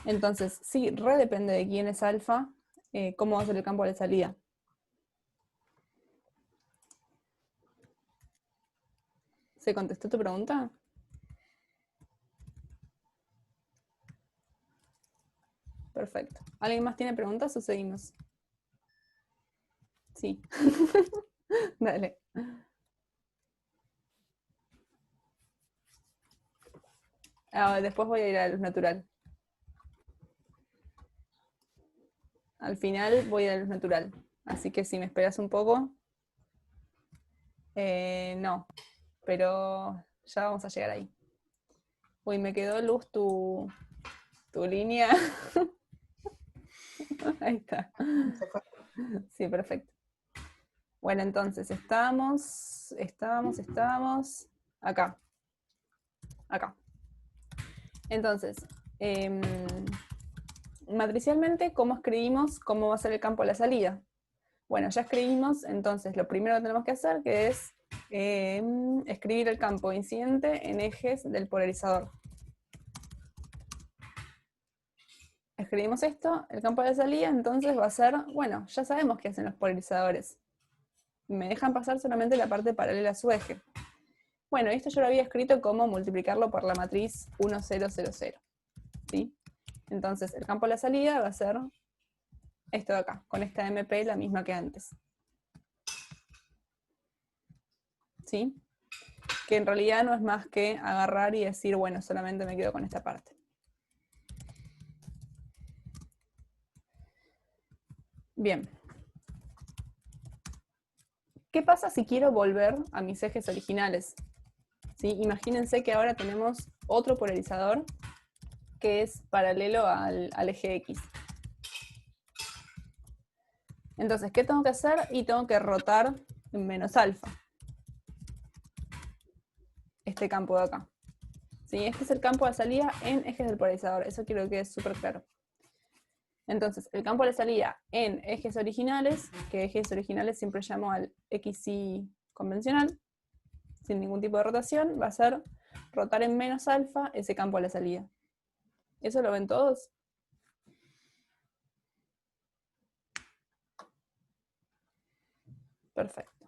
S1: Entonces, sí, depende de quién es alfa, cómo va a ser el campo de la salida. ¿Se contestó tu pregunta? Perfecto. ¿Alguien más tiene preguntas o seguimos? Sí. Dale. Después voy a ir a la luz natural. Al final voy a la luz natural. Así que si me esperas un poco. No, pero ya vamos a llegar ahí. Uy, me quedó luz tu línea. Ahí está.
S2: Se fue.
S1: Sí, perfecto. Bueno, entonces estábamos acá. Acá. Entonces, matricialmente, ¿cómo escribimos cómo va a ser el campo de la salida? Bueno, ya escribimos, entonces lo primero que tenemos que hacer que es escribir el campo incidente en ejes del polarizador. Escribimos esto, el campo de la salida, entonces va a ser, bueno, ya sabemos qué hacen los polarizadores. Me dejan pasar solamente la parte paralela a su eje. Bueno, esto yo lo había escrito como multiplicarlo por la matriz 1, 0, 0, 0. ¿Sí? Entonces, el campo de la salida va a ser esto de acá, con esta MP la misma que antes. ¿Sí? Que en realidad no es más que agarrar y decir, bueno, solamente me quedo con esta parte. Bien. ¿Qué pasa si quiero volver a mis ejes originales? ¿Sí? Imagínense que ahora tenemos otro polarizador que es paralelo al eje X. Entonces, ¿qué tengo que hacer? Y tengo que rotar en menos alfa este campo de acá. ¿Sí? Este es el campo de salida en ejes del polarizador. Eso quiero que quede súper claro. Entonces, el campo de salida en ejes originales, que ejes originales siempre llamo al XY convencional, sin ningún tipo de rotación, va a ser rotar en menos alfa ese campo de la salida. ¿Eso lo ven todos? Perfecto.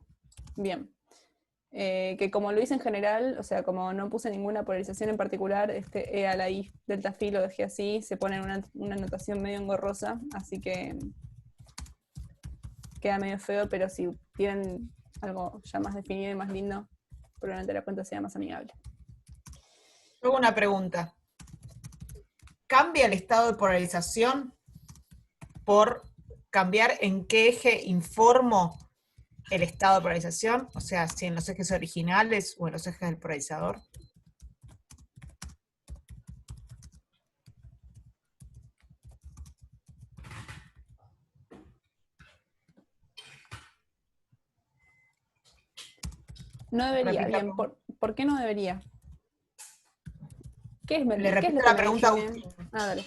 S1: Bien. Que como lo hice en general, o sea, como no puse ninguna polarización en particular, este E a la I delta phi lo dejé así, se pone una notación medio engorrosa, así que queda medio feo, pero si tienen algo ya más definido y más lindo, probablemente la cuenta sea más amigable.
S2: Luego una pregunta. ¿Cambia el estado de polarización por cambiar en qué eje informo el estado de polarización? O sea, si en los ejes originales o en los ejes del polarizador.
S1: No debería,
S2: Repita.
S1: bien, ¿por qué no debería? ¿Qué es
S2: Le
S1: lo
S2: repito
S1: que
S2: la
S1: me
S2: pregunta a
S1: define?
S2: Agustín.
S1: Ah, dale.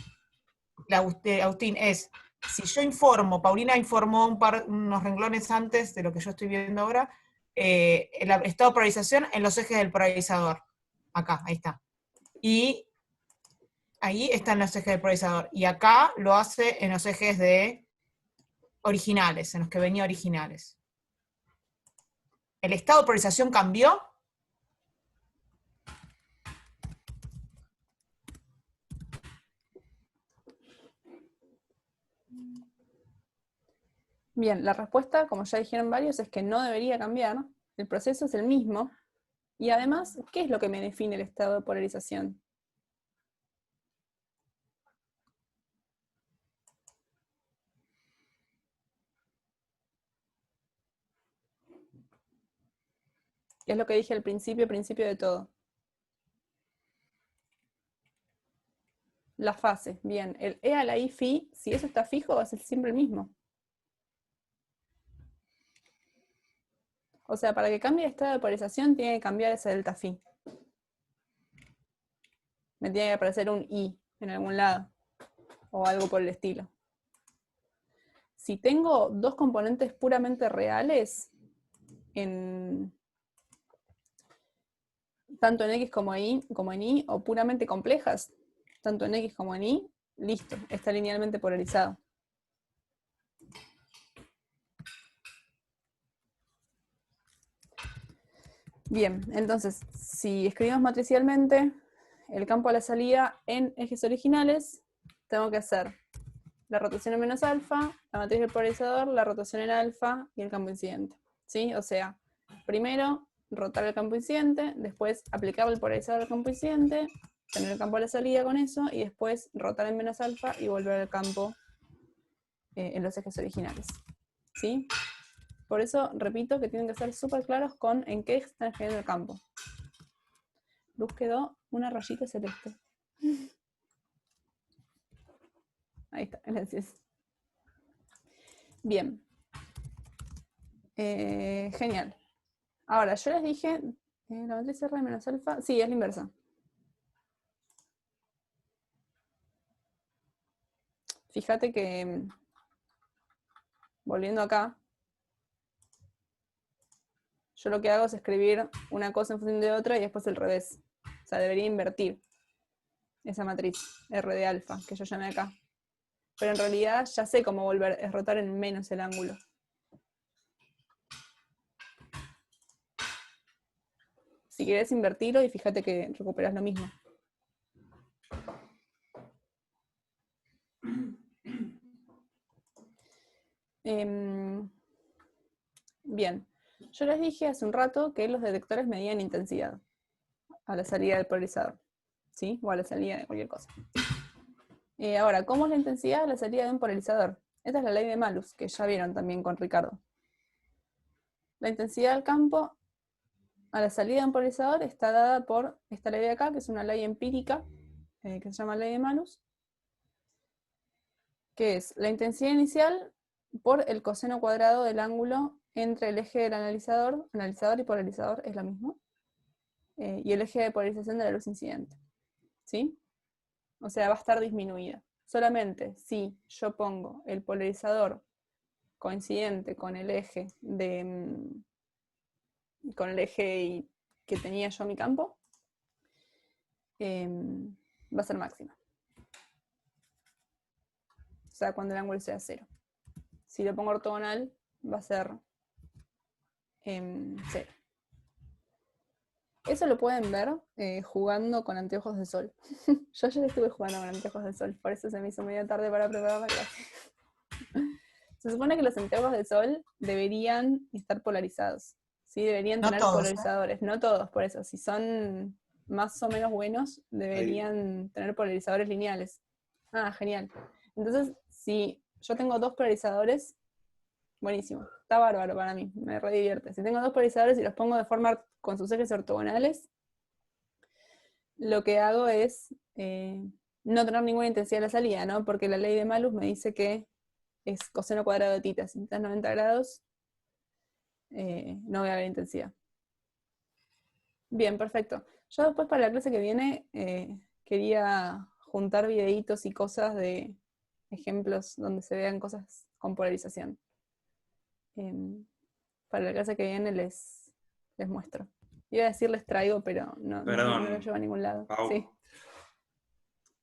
S2: Agustín, es, si yo informo, Paulina informó unos renglones antes de lo que yo estoy viendo ahora, el estado de polarización en los ejes del polarizador. Acá, ahí está. Y ahí están los ejes del polarizador. Y acá lo hace en los ejes de originales, en los que venía originales. ¿El estado de polarización cambió?
S1: Bien, la respuesta, como ya dijeron varios, es que no debería cambiar. El proceso es el mismo. Y además, ¿qué es lo que me define el estado de polarización? ¿Qué es lo que dije al principio de todo? La fase, bien. El E a la I phi, si eso está fijo, va a ser siempre el mismo. O sea, para que cambie el estado de polarización, tiene que cambiar ese delta phi. Me tiene que aparecer un I en algún lado, o algo por el estilo. Si tengo dos componentes puramente reales, tanto en X como en Y, o puramente complejas, tanto en X como en Y, listo, está linealmente polarizado. Bien, entonces, si escribimos matricialmente, el campo a la salida en ejes originales, tengo que hacer la rotación en menos alfa, la matriz del polarizador, la rotación en alfa y el campo incidente. ¿Sí? O sea, primero rotar el campo incidente, después aplicar el polarizador al campo incidente, tener el campo a la salida con eso, y después rotar en menos alfa y volver al campo en los ejes originales. ¿Sí? Por eso repito que tienen que ser súper claros con en qué están escribiendo el campo. Luz quedó una rayita celeste. Ahí está, gracias. Bien. Genial. Ahora, yo les dije, la matriz R menos alfa, sí, es la inversa. Fíjate que, volviendo acá, yo lo que hago es escribir una cosa en función de otra y después el revés. O sea, debería invertir esa matriz R de alfa que yo llamé acá. Pero en realidad ya sé cómo volver, es rotar en menos el ángulo. Si querés invertirlo y fíjate que recuperas lo mismo. Bien, yo les dije hace un rato que los detectores medían intensidad a la salida del polarizador, ¿sí? O a la salida de cualquier cosa. Ahora, ¿cómo es la intensidad a la salida de un polarizador? Esta es la ley de Malus, que ya vieron también con Ricardo. La intensidad del campo a la salida de un polarizador está dada por esta ley de acá, que es una ley empírica, que se llama ley de Malus, que es la intensidad inicial por el coseno cuadrado del ángulo entre el eje del analizador y polarizador es lo mismo, y el eje de polarización de la luz incidente, ¿sí? O sea, va a estar disminuida. Solamente si yo pongo el polarizador coincidente con el eje que tenía yo mi campo, va a ser máxima. O sea, cuando el ángulo sea 0. Si lo pongo ortogonal, va a ser 0. Eso lo pueden ver jugando con anteojos de sol. Yo ayer estuve jugando con anteojos de sol, por eso se me hizo media tarde para preparar la clase. Se supone que los anteojos de sol deberían estar polarizados. ¿Sí? Deberían
S2: No
S1: tener
S2: todos,
S1: polarizadores, no todos, por eso. Si son más o menos buenos, deberían tener polarizadores lineales. Ah, genial. Entonces, si yo tengo 2 polarizadores, buenísimo. Está bárbaro para mí, me re divierte. Si tengo 2 polarizadores y los pongo de forma con sus ejes ortogonales, lo que hago es no tener ninguna intensidad a la salida, ¿no? Porque la ley de Malus me dice que es coseno cuadrado de tita. Si tita es 90 grados, no voy a ver intensidad. Bien, perfecto. Yo después para la clase que viene quería juntar videitos y cosas de ejemplos donde se vean cosas con polarización. Para la clase que viene les muestro. Iba a decir les traigo, pero no lo llevo a ningún lado.
S3: Pau.
S1: Sí.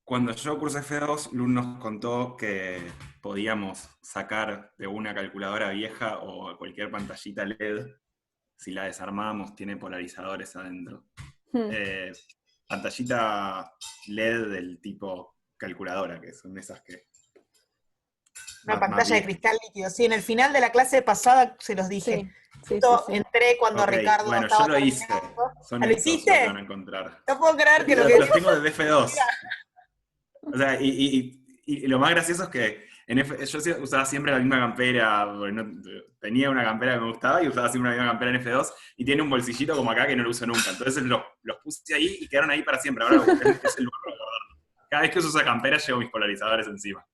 S3: Cuando yo cursé F2, Luz nos contó que podíamos sacar de una calculadora vieja o cualquier pantallita LED, si la desarmamos, tiene polarizadores adentro. Pantallita LED del tipo calculadora, que son esas que...
S2: Una
S3: más
S2: pantalla de
S3: viejas.
S2: cristal líquido. Sí, en el final de la clase pasada se los dije.
S1: Sí.
S2: Entré cuando
S3: Ok,
S2: Ricardo
S3: bueno,
S2: estaba
S3: yo lo hice.
S2: terminando.
S3: Son
S2: ¿Lo
S3: estos los que
S2: hiciste?
S3: van a encontrar.
S2: No puedo creer que lo
S3: Los,
S2: que
S3: los tengo de F2. O sea, y lo más gracioso es que yo usaba siempre la misma campera, porque tenía una campera que me gustaba y usaba siempre una misma campera en F2, y tiene un bolsillito como acá que no lo uso nunca. Entonces los puse ahí y quedaron ahí para siempre. Ahora es el lugar para guardarlo. Cada vez que uso esa campera llevo mis polarizadores encima.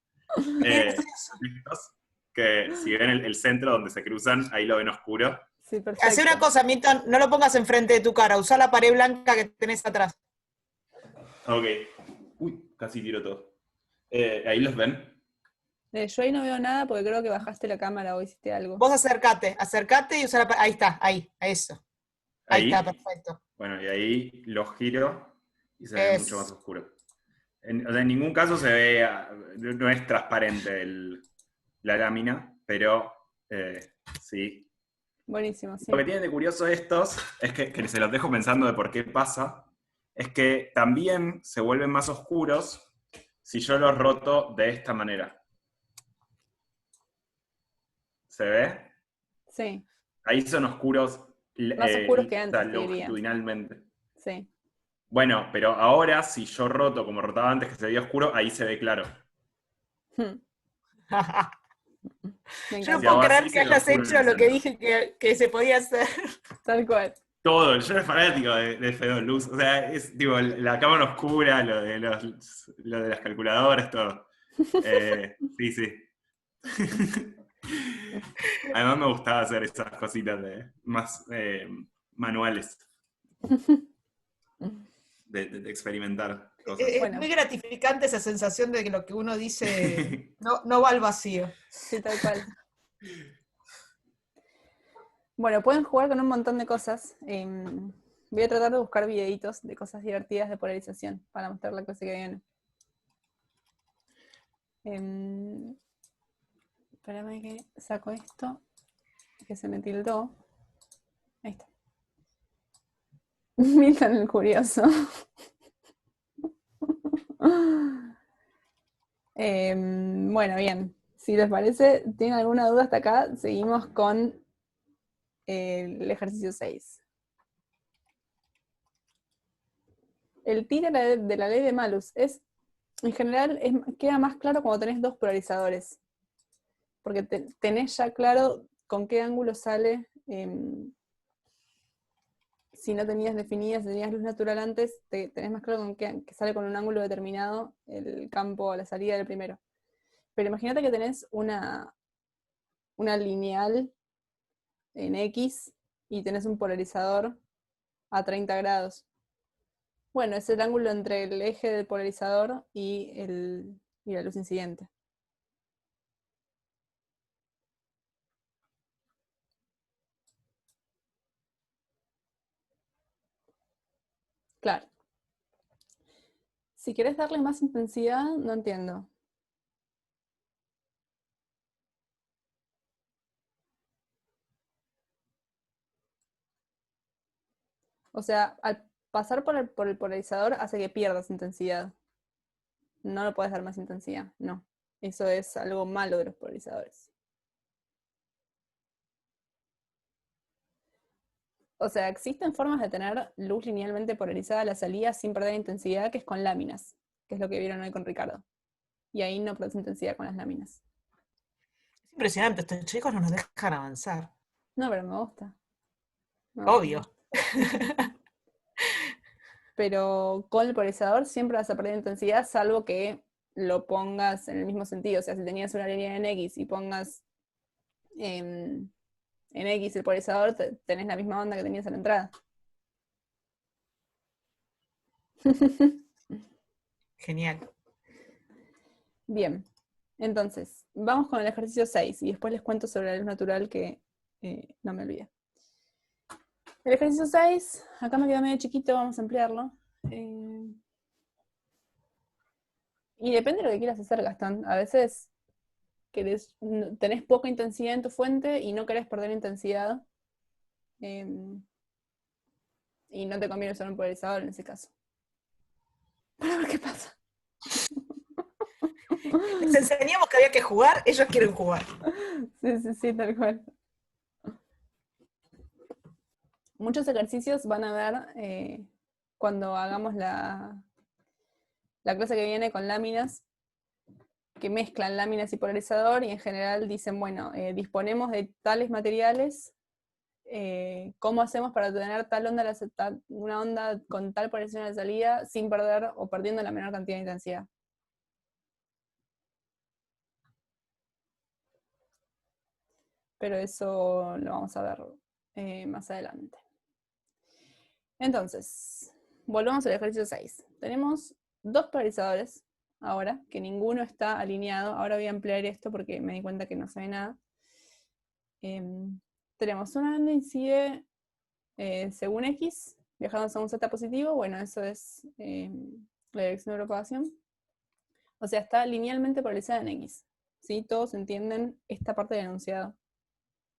S3: Estos, que si ven el centro donde se cruzan, ahí lo ven oscuro.
S1: Sí, perfecto.
S2: Hacé una cosa, Milton, no lo pongas enfrente de tu cara, usá la pared blanca que tenés atrás.
S3: Ok. Uy, casi tiro todo. Ahí los ven.
S1: Yo ahí no veo nada porque creo que bajaste la cámara o hiciste algo.
S2: Vos acercate y usá la pared. Ahí está, ahí, eso. Ahí está, perfecto.
S3: Bueno, y ahí los giro y se ve mucho más oscuro. O sea, en ningún caso se ve, no es transparente la lámina, pero sí.
S1: Buenísimo, sí.
S3: Lo que tienen de curioso estos, es que se los dejo pensando de por qué pasa, es que también se vuelven más oscuros si yo los roto de esta manera. ¿Se ve?
S1: Sí.
S3: Ahí son oscuros,
S1: Más oscuros que antes, te diría.
S3: longitudinalmente.
S1: Sí.
S3: Bueno, pero ahora si yo roto como rotaba antes que se veía oscuro, ahí se ve claro.
S1: Me
S2: Yo no
S3: Si
S1: encanta.
S2: puedo
S3: hago
S2: creer
S3: así,
S2: que
S3: se lo
S2: hayas
S3: juro,
S2: hecho
S3: no
S2: lo
S3: se
S2: que
S3: lo-
S2: dije que se podía hacer.
S1: Tal cual.
S3: Todo, yo era fanático de Fedor Luz. O sea, es tipo la cámara oscura, lo de las calculadoras, todo. Sí, sí. Además me gustaba hacer esas cositas más manuales, de experimentar cosas.
S2: Es
S1: Bueno,
S2: muy gratificante esa sensación de que lo que uno dice no va al vacío.
S1: sí, tal cual. Bueno, pueden jugar con un montón de cosas. Voy a tratar de buscar videitos de cosas divertidas de polarización para mostrar la clase que viene. Espérame que saco esto, que se me tildó. Ahí está. Milton el curioso. Bueno, bien. Si les parece, ¿tienen alguna duda hasta acá? Seguimos con el ejercicio 6. El ti de la ley de Malus es, en general, queda más claro cuando tenés dos polarizadores. Porque tenés ya claro con qué ángulo sale. Si no tenías definida, si tenías luz natural antes, tenés más claro con que sale con un ángulo determinado el campo a la salida del primero. Pero imagínate que tenés una lineal en X y tenés un polarizador a 30 grados. Bueno, es el ángulo entre el eje del polarizador y la luz incidente. Claro. Si querés darle más intensidad, no entiendo. O sea, al pasar por el polarizador hace que pierdas intensidad. No le puedes dar más intensidad, no. Eso es algo malo de los polarizadores. O sea, existen formas de tener luz linealmente polarizada a la salida sin perder intensidad, que es con láminas, que es lo que vieron hoy con Ricardo. Y ahí no pierdes intensidad con las láminas.
S2: Es impresionante, estos chicos no nos dejan avanzar.
S1: No, pero me gusta. Me gusta.
S2: Obvio.
S1: Pero con el polarizador siempre vas a perder intensidad, salvo que lo pongas en el mismo sentido. O sea, si tenías una línea en X y pongas en X el polarizador, tenés la misma onda que tenías a la entrada.
S2: Genial.
S1: Bien, entonces, vamos con el ejercicio 6 y después les cuento sobre la luz natural que no me olvidé. El ejercicio 6, acá me quedó medio chiquito, vamos a ampliarlo. Y depende de lo que quieras hacer, Gastón. A veces tenés poca intensidad en tu fuente y no querés perder intensidad. Y no te conviene usar un polarizador en ese caso. Para ver qué pasa.
S2: Les enseñamos que había que jugar, ellos quieren jugar.
S1: Sí, tal cual. Muchos ejercicios van a ver cuando hagamos la clase que viene con láminas, que mezclan láminas y polarizador, y en general dicen, bueno, disponemos de tales materiales, ¿cómo hacemos para tener tal onda, una onda con tal polarización de salida sin perder o perdiendo la menor cantidad de intensidad? Pero eso lo vamos a ver más adelante. Entonces, volvamos al ejercicio 6. Tenemos dos polarizadores ahora, que ninguno está alineado. Ahora voy a ampliar esto porque me di cuenta que no sabe nada. Tenemos una onda incide según X, viajando según Z positivo. Bueno, eso es la dirección de propagación. O sea, está linealmente polarizada en X. ¿Sí? Todos entienden esta parte del enunciado.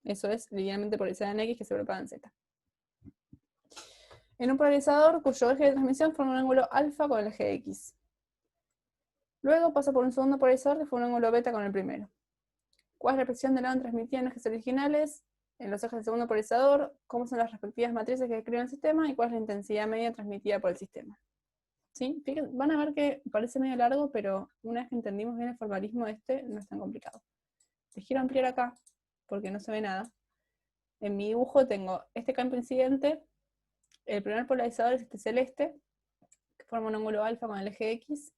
S1: Eso es linealmente polarizada en X que se propaga en Z. En un polarizador cuyo eje de transmisión forma un ángulo alfa con el eje X. Luego pasa por un segundo polarizador que forma un ángulo beta con el primero. ¿Cuál es la presión de la onda transmitida en ejes originales, en los ejes del segundo polarizador? ¿Cómo son las respectivas matrices que describen el sistema? ¿Y cuál es la intensidad media transmitida por el sistema? ¿Sí? Fíjense, van a ver que parece medio largo, pero una vez que entendimos bien el formalismo no es tan complicado. Entonces quiero ampliar acá, porque no se ve nada. En mi dibujo tengo este campo incidente, el primer polarizador es este celeste, que forma un ángulo alfa con el eje X,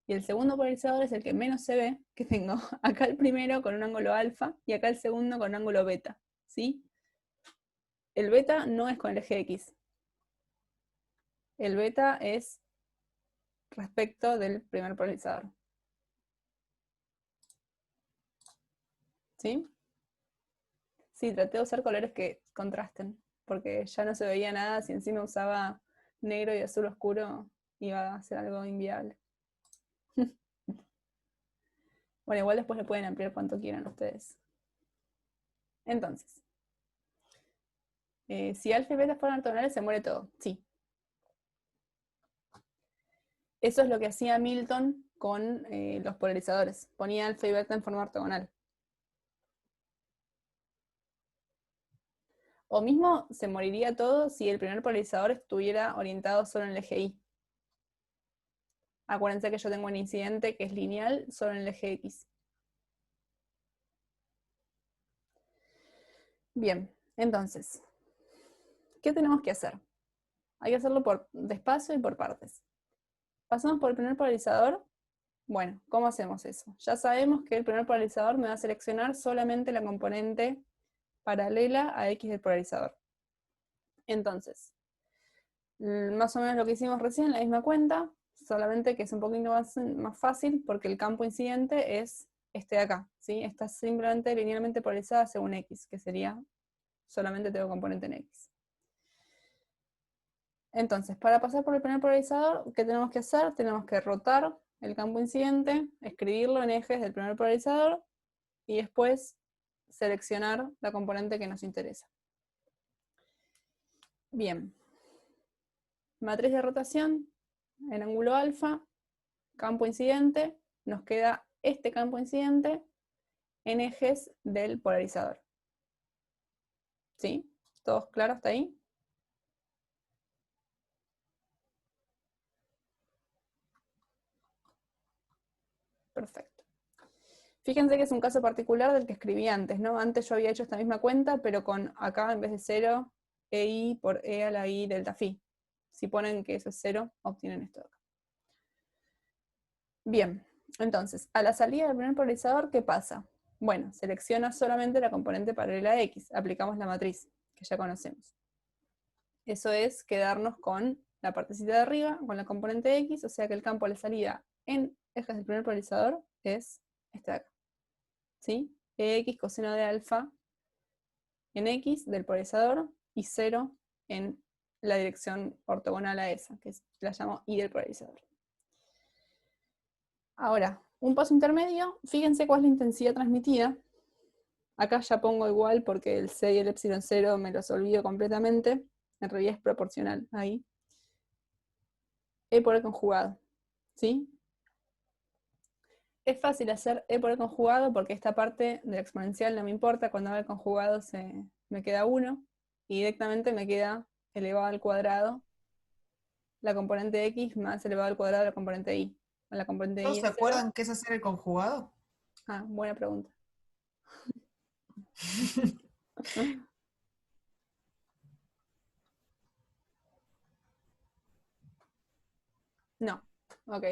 S1: y el segundo polarizador es el que menos se ve, que tengo acá el primero con un ángulo alfa, y acá el segundo con un ángulo beta, ¿sí? El beta no es con el eje X. El beta es respecto del primer polarizador. ¿Sí? Sí, traté de usar colores que contrasten, porque ya no se veía nada, si encima usaba negro y azul oscuro, iba a ser algo inviable. Bueno, igual después le pueden ampliar cuanto quieran ustedes. Entonces, si alfa y beta fueran ortogonales, se muere todo. Sí. Eso es lo que hacía Milton con los polarizadores. Ponía alfa y beta en forma ortogonal. O mismo se moriría todo si el primer polarizador estuviera orientado solo en el eje Y. Acuérdense que yo tengo un incidente que es lineal solo en el eje X. Bien, entonces, ¿qué tenemos que hacer? Hay que hacerlo por despacio y por partes. Pasamos por el primer polarizador. Bueno, ¿cómo hacemos eso? Ya sabemos que el primer polarizador me va a seleccionar solamente la componente paralela a X del polarizador. Entonces, más o menos lo que hicimos recién, la misma cuenta, solamente que es un poquito más fácil porque el campo incidente es este de acá, ¿sí? Está simplemente linealmente polarizada según X, que sería solamente tengo componente en X. Entonces, para pasar por el primer polarizador, ¿qué tenemos que hacer? Tenemos que rotar el campo incidente, escribirlo en ejes del primer polarizador y después seleccionar la componente que nos interesa. Bien. Matriz de rotación, en ángulo alfa, campo incidente, nos queda este campo incidente en ejes del polarizador. ¿Sí? ¿Todos claros hasta ahí? Perfecto. Fíjense que es un caso particular del que escribí antes, ¿no? Antes yo había hecho esta misma cuenta, pero con acá en vez de 0, EI por E a la I delta phi. Si ponen que eso es 0, obtienen esto de acá. Bien, entonces, a la salida del primer polarizador, ¿qué pasa? Bueno, selecciona solamente la componente paralela a X, aplicamos la matriz, que ya conocemos. Eso es quedarnos con la partecita de arriba, con la componente X, o sea que el campo de salida en ejes del primer polarizador es este de acá. ¿Sí? X coseno de alfa en X del polarizador y 0 en la dirección ortogonal a esa, que la llamo Y del polarizador. Ahora, un paso intermedio, fíjense cuál es la intensidad transmitida. Acá ya pongo igual porque el C y el epsilon 0 me los olvido completamente. En realidad es proporcional ahí. E por E conjugado. ¿Sí? Es fácil hacer E por E conjugado porque esta parte de la exponencial no me importa. Cuando haga el conjugado me queda 1. Y directamente me queda elevado al cuadrado la componente X más elevado al cuadrado de la componente Y. La componente
S2: ¿Todos
S1: Y
S2: se
S1: es 0.
S2: acuerdan qué es hacer el conjugado?
S1: Ah, buena pregunta. No, ok.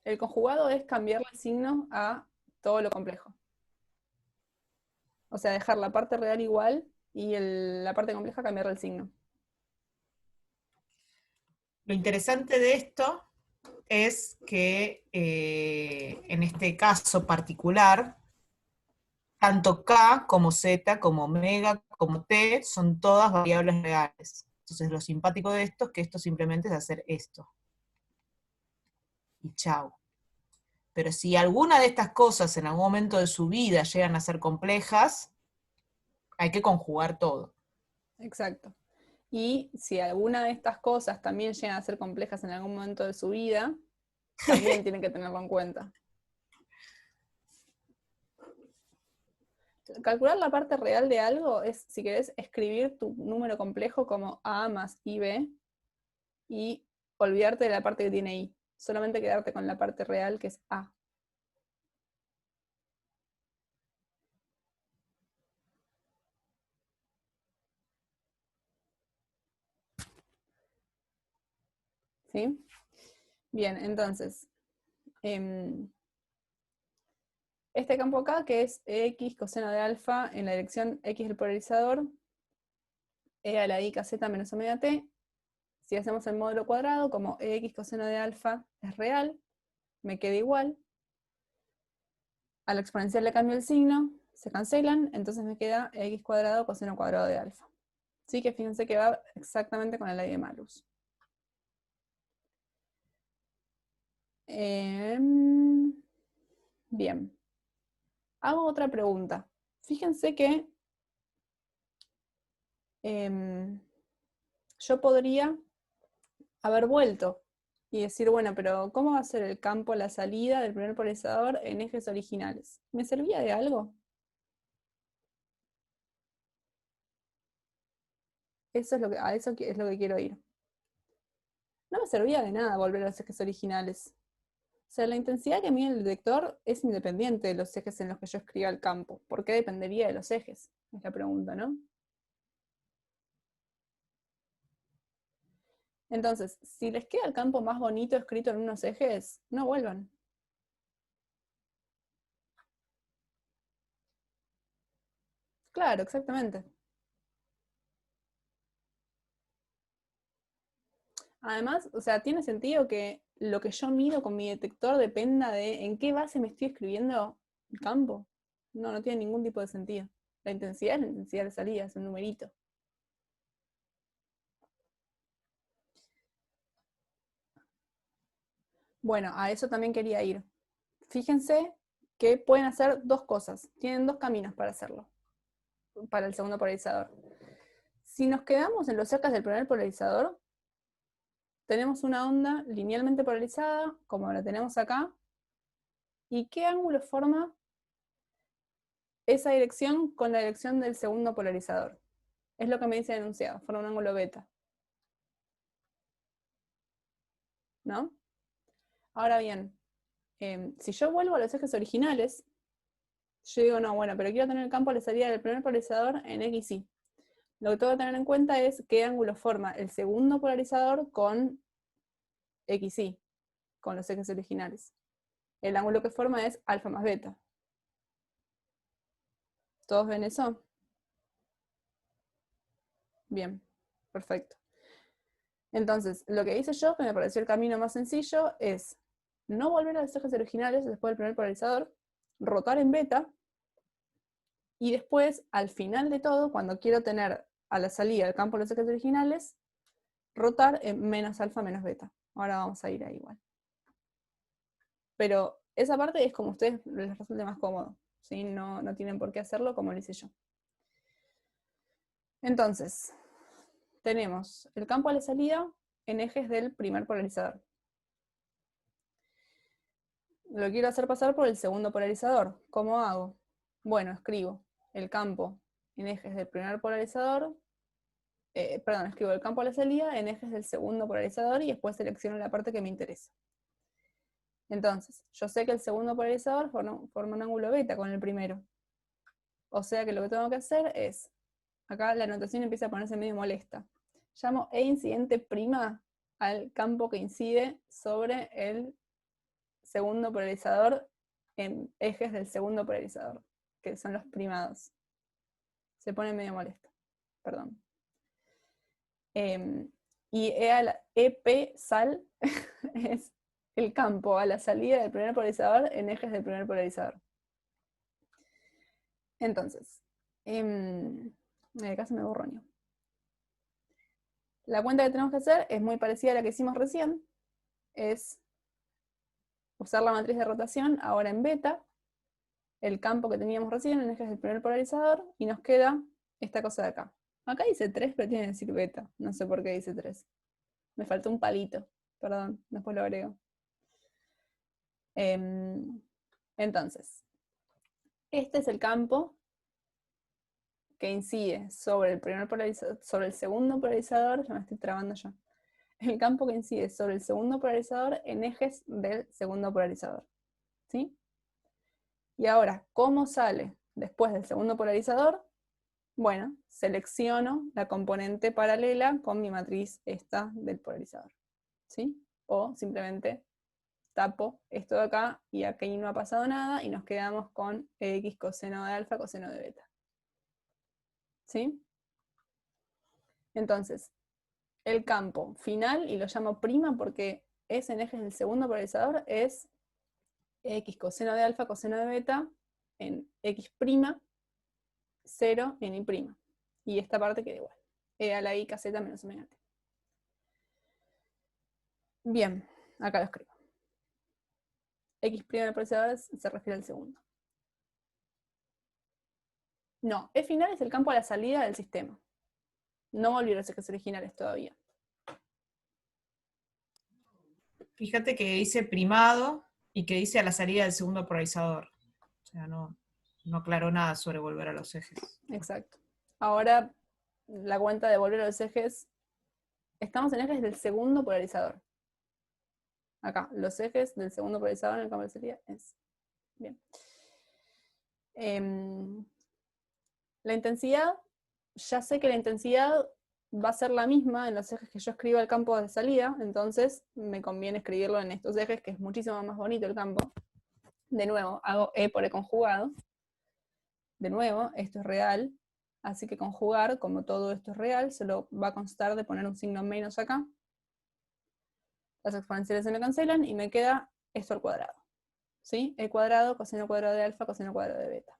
S1: El conjugado es cambiarle el signo a todo lo complejo. O sea, dejar la parte real igual y la parte compleja cambiarle el signo.
S2: Lo interesante de esto es que en este caso particular, tanto K como Z, como omega, como T, son todas variables reales. Entonces lo simpático de esto es que esto simplemente es hacer esto. Y chao. Pero si alguna de estas cosas en algún momento de su vida llegan a ser complejas, hay que conjugar todo.
S1: Exacto. Y si alguna de estas cosas también llegan a ser complejas en algún momento de su vida, también tienen que tenerlo en cuenta. Calcular la parte real de algo es, si querés, escribir tu número complejo como A más IB y olvidarte de la parte que tiene I. Solamente quedarte con la parte real que es A. ¿Sí? Bien, entonces, este campo acá, que es X coseno de alfa en la dirección X del polarizador, E a la I caseta menos omega t. Si hacemos el módulo cuadrado, como X coseno de alfa es real, me queda igual. A la exponencial le cambio el signo, se cancelan, entonces me queda X cuadrado coseno cuadrado de alfa. Así que fíjense que va exactamente con la ley de Malus. Bien. Hago otra pregunta. Fíjense que yo podría haber vuelto y decir, bueno, pero ¿cómo va a ser el campo a la salida del primer polarizador en ejes originales? ¿Me servía de algo? Eso es a eso es lo que quiero ir. No me servía de nada volver a los ejes originales. O sea, la intensidad que mide el detector es independiente de los ejes en los que yo escriba el campo. ¿Por qué dependería de los ejes? Es la pregunta, ¿no? Entonces, si les queda el campo más bonito escrito en unos ejes, no vuelvan. Claro, exactamente. Además, o sea, tiene sentido que lo que yo mido con mi detector dependa de en qué base me estoy escribiendo el campo. No, no tiene ningún tipo de sentido. La intensidad es la intensidad de salida, es un numerito. Bueno, a eso también quería ir. Fíjense que pueden hacer dos cosas. Tienen dos caminos para hacerlo, para el segundo polarizador. Si nos quedamos en los cercas del primer polarizador, tenemos una onda linealmente polarizada, como la tenemos acá. ¿Y qué ángulo forma esa dirección con la dirección del segundo polarizador? Es lo que me dice el enunciado, forma un ángulo beta. ¿No? Ahora bien, si yo vuelvo a los ejes originales, yo digo, no, bueno, pero quiero tener el campo a la salida del primer polarizador en XY. Lo que tengo que tener en cuenta es qué ángulo forma el segundo polarizador con XY, con los ejes originales. El ángulo que forma es alfa más beta. ¿Todos ven eso? Bien, perfecto. Entonces, lo que hice yo, que me pareció el camino más sencillo, es no volver a los ejes originales después del primer polarizador, rotar en beta, y después, al final de todo, cuando quiero tener a la salida el campo de los ejes originales, rotar en menos alfa menos beta. Ahora vamos a ir ahí igual. Pero esa parte es como a ustedes les resulte más cómodo, ¿sí? No tienen por qué hacerlo como lo hice yo. Entonces, tenemos el campo a la salida en ejes del primer polarizador. Lo quiero hacer pasar por el segundo polarizador. ¿Cómo hago? Bueno, escribo el campo en ejes del primer polarizador, escribo el campo a la salida en ejes del segundo polarizador y después selecciono la parte que me interesa. Entonces, yo sé que el segundo polarizador forma un ángulo beta con el primero. O sea que lo que tengo que hacer es, acá la notación empieza a ponerse medio molesta. Llamo E incidente prima al campo que incide sobre el segundo polarizador en ejes del segundo polarizador, que son los primados. Se pone medio molesto, perdón. Y EP sal es el campo a la salida del primer polarizador en ejes del primer polarizador. Entonces, acá se me borroñó. La cuenta que tenemos que hacer es muy parecida a la que hicimos recién. Es usar la matriz de rotación ahora en beta, el campo que teníamos recién en ejes del primer polarizador, y nos queda esta cosa de acá. Acá dice 3, pero tiene que decir beta. No sé por qué dice 3. Me faltó un palito. Perdón, después lo agrego. Entonces, este es el campo que incide sobre el primer polarizador, sobre el segundo polarizador, ya me estoy trabando yo. El campo que incide sobre el segundo polarizador en ejes del segundo polarizador. ¿Sí? Y ahora, ¿cómo sale después del segundo polarizador? Bueno, selecciono la componente paralela con mi matriz esta del polarizador. ¿sí? O simplemente tapo esto de acá y aquí no ha pasado nada y nos quedamos con x coseno de alfa, coseno de beta. ¿Sí? Entonces, el campo final, y lo llamo prima porque es en ejes del segundo polarizador, es x coseno de alfa, coseno de beta, en x', 0 en y'. Y esta parte queda igual. E a la i kz menos omega t. Bien, acá lo escribo. X' del polarizador se refiere al segundo. No, E final es el campo a la salida del sistema. No volví a los ejes originales todavía.
S2: Fíjate que dice primado y que dice a la salida del segundo polarizador. O sea, no aclaró nada sobre volver a los ejes.
S1: Exacto. Ahora, la cuenta de volver a los ejes, estamos en ejes del segundo polarizador. Acá, los ejes del segundo polarizador en el campo de salida es. Bien. La intensidad, ya sé que la intensidad va a ser la misma en los ejes que yo escriba el campo de salida, entonces me conviene escribirlo en estos ejes, que es muchísimo más bonito el campo. De nuevo, hago E por E conjugado. De nuevo, esto es real, así que conjugar, como todo esto es real, solo va a constar de poner un signo menos acá. Las exponenciales se me cancelan y me queda esto al cuadrado. ¿Sí? E cuadrado, coseno cuadrado de alfa, coseno cuadrado de beta.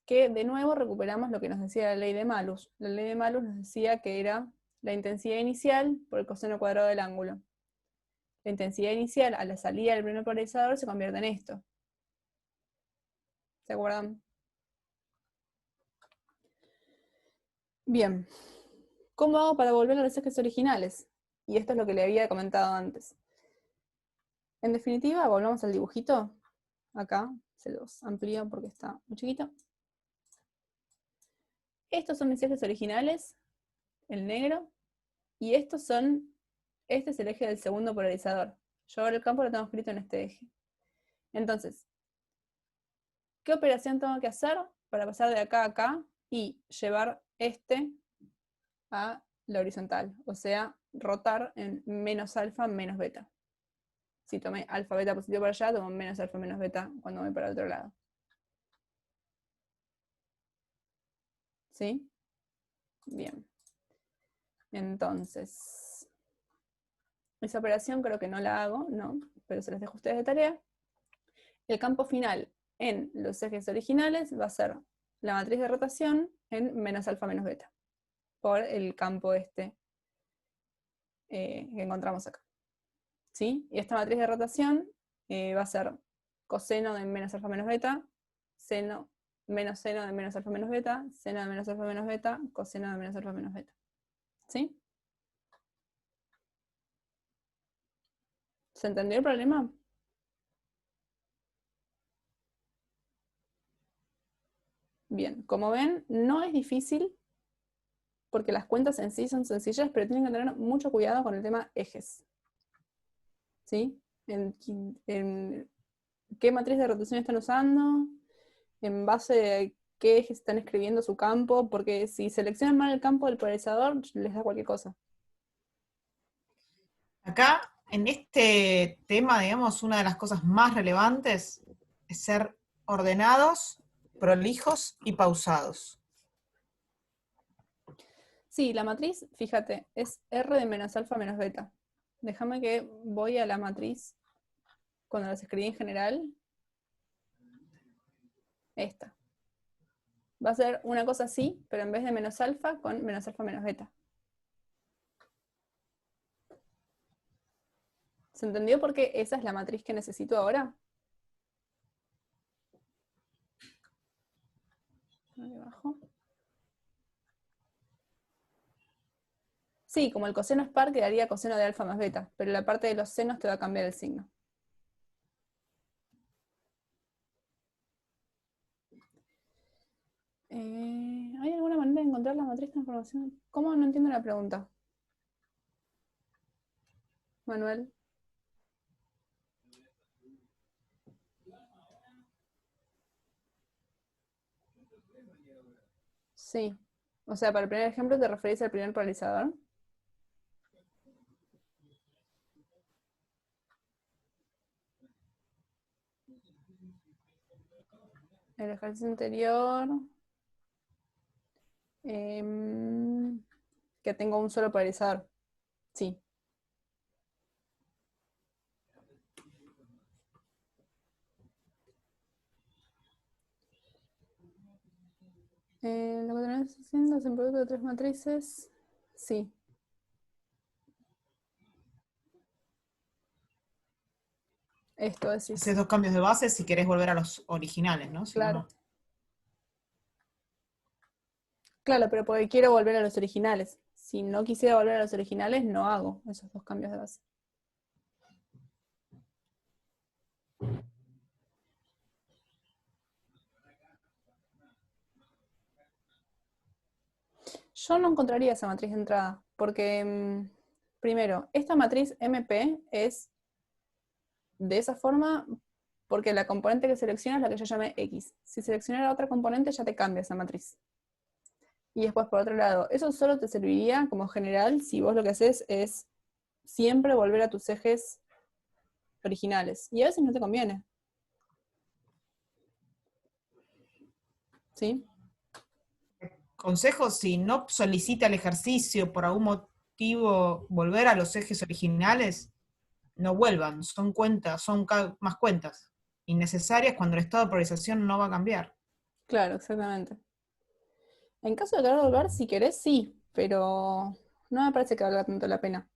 S1: Que de nuevo recuperamos lo que nos decía la ley de Malus. La ley de Malus nos decía que era la intensidad inicial por el coseno cuadrado del ángulo. La intensidad inicial a la salida del primer polarizador se convierte en esto. ¿Se acuerdan? Bien. ¿Cómo hago para volver a los ejes originales? Y esto es lo que le había comentado antes. En definitiva, volvamos al dibujito. Acá se los amplío porque está muy chiquito. Estos son mis ejes originales, el negro, y este es el eje del segundo polarizador. Yo ahora el campo lo tengo escrito en este eje. Entonces, ¿qué operación tengo que hacer para pasar de acá a acá y llevar este a la horizontal? O sea, rotar en menos alfa, menos beta. Si tomé alfa, beta positivo para allá, tomo menos alfa, menos beta cuando voy para el otro lado. ¿Sí? Bien. Entonces, esa operación creo que no la hago, no, pero se las dejo a ustedes de tarea. El campo final en los ejes originales va a ser la matriz de rotación en menos alfa menos beta, por el campo este que encontramos acá. ¿Sí? Y esta matriz de rotación va a ser coseno de menos alfa menos beta, seno de menos alfa menos beta, seno de menos alfa menos beta, coseno de menos alfa menos beta. ¿Sí? ¿Se entendió el problema? Bien, como ven, no es difícil porque las cuentas en sí son sencillas, pero tienen que tener mucho cuidado con el tema ejes. ¿Sí? En qué matriz de rotación están usando, en base a qué ejes están escribiendo su campo, porque si seleccionan mal el campo del polarizador, les da cualquier cosa.
S2: Acá, en este tema, digamos, una de las cosas más relevantes es ser ordenados, prolijos y pausados.
S1: Sí, la matriz, fíjate, es R de menos alfa menos beta. Déjame que voy a la matriz cuando las escribí en general. Esta. Va a ser una cosa así, pero en vez de menos alfa, con menos alfa menos beta. ¿Se entendió por qué esa es la matriz que necesito ahora? Ahí abajo. Sí, como el coseno es par, quedaría coseno de alfa más beta, pero la parte de los senos te va a cambiar el signo. ¿Hay alguna manera de encontrar la matriz de información? ¿Cómo? No entiendo la pregunta. Manuel. Sí. O sea, para el primer ejemplo te referís al primer polarizador. El ejercicio anterior. Que tengo un solo polarizador. Sí. Lo que tenés haciendo es un producto de 3 matrices. Sí. Esto decís.
S2: Haces 2 cambios de base si querés volver a los originales, ¿no? Si no,
S1: Claro.
S2: no.
S1: Claro, pero porque quiero volver a los originales. Si no quisiera volver a los originales, no hago esos 2 cambios de base. Yo no encontraría esa matriz de entrada, porque, primero, esta matriz MP es de esa forma porque la componente que selecciona es la que yo llamé X. Si seleccionara otra componente, ya te cambia esa matriz. Y después, por otro lado, eso solo te serviría como general si vos lo que haces es siempre volver a tus ejes originales. Y a veces no te conviene. ¿Sí?
S2: Consejo, si no solicita el ejercicio por algún motivo volver a los ejes originales, no vuelvan, son cuentas, son más cuentas innecesarias cuando el estado de polarización no va a cambiar.
S1: Claro, exactamente. En caso de querer volver, si querés, sí, pero no me parece que valga tanto la pena.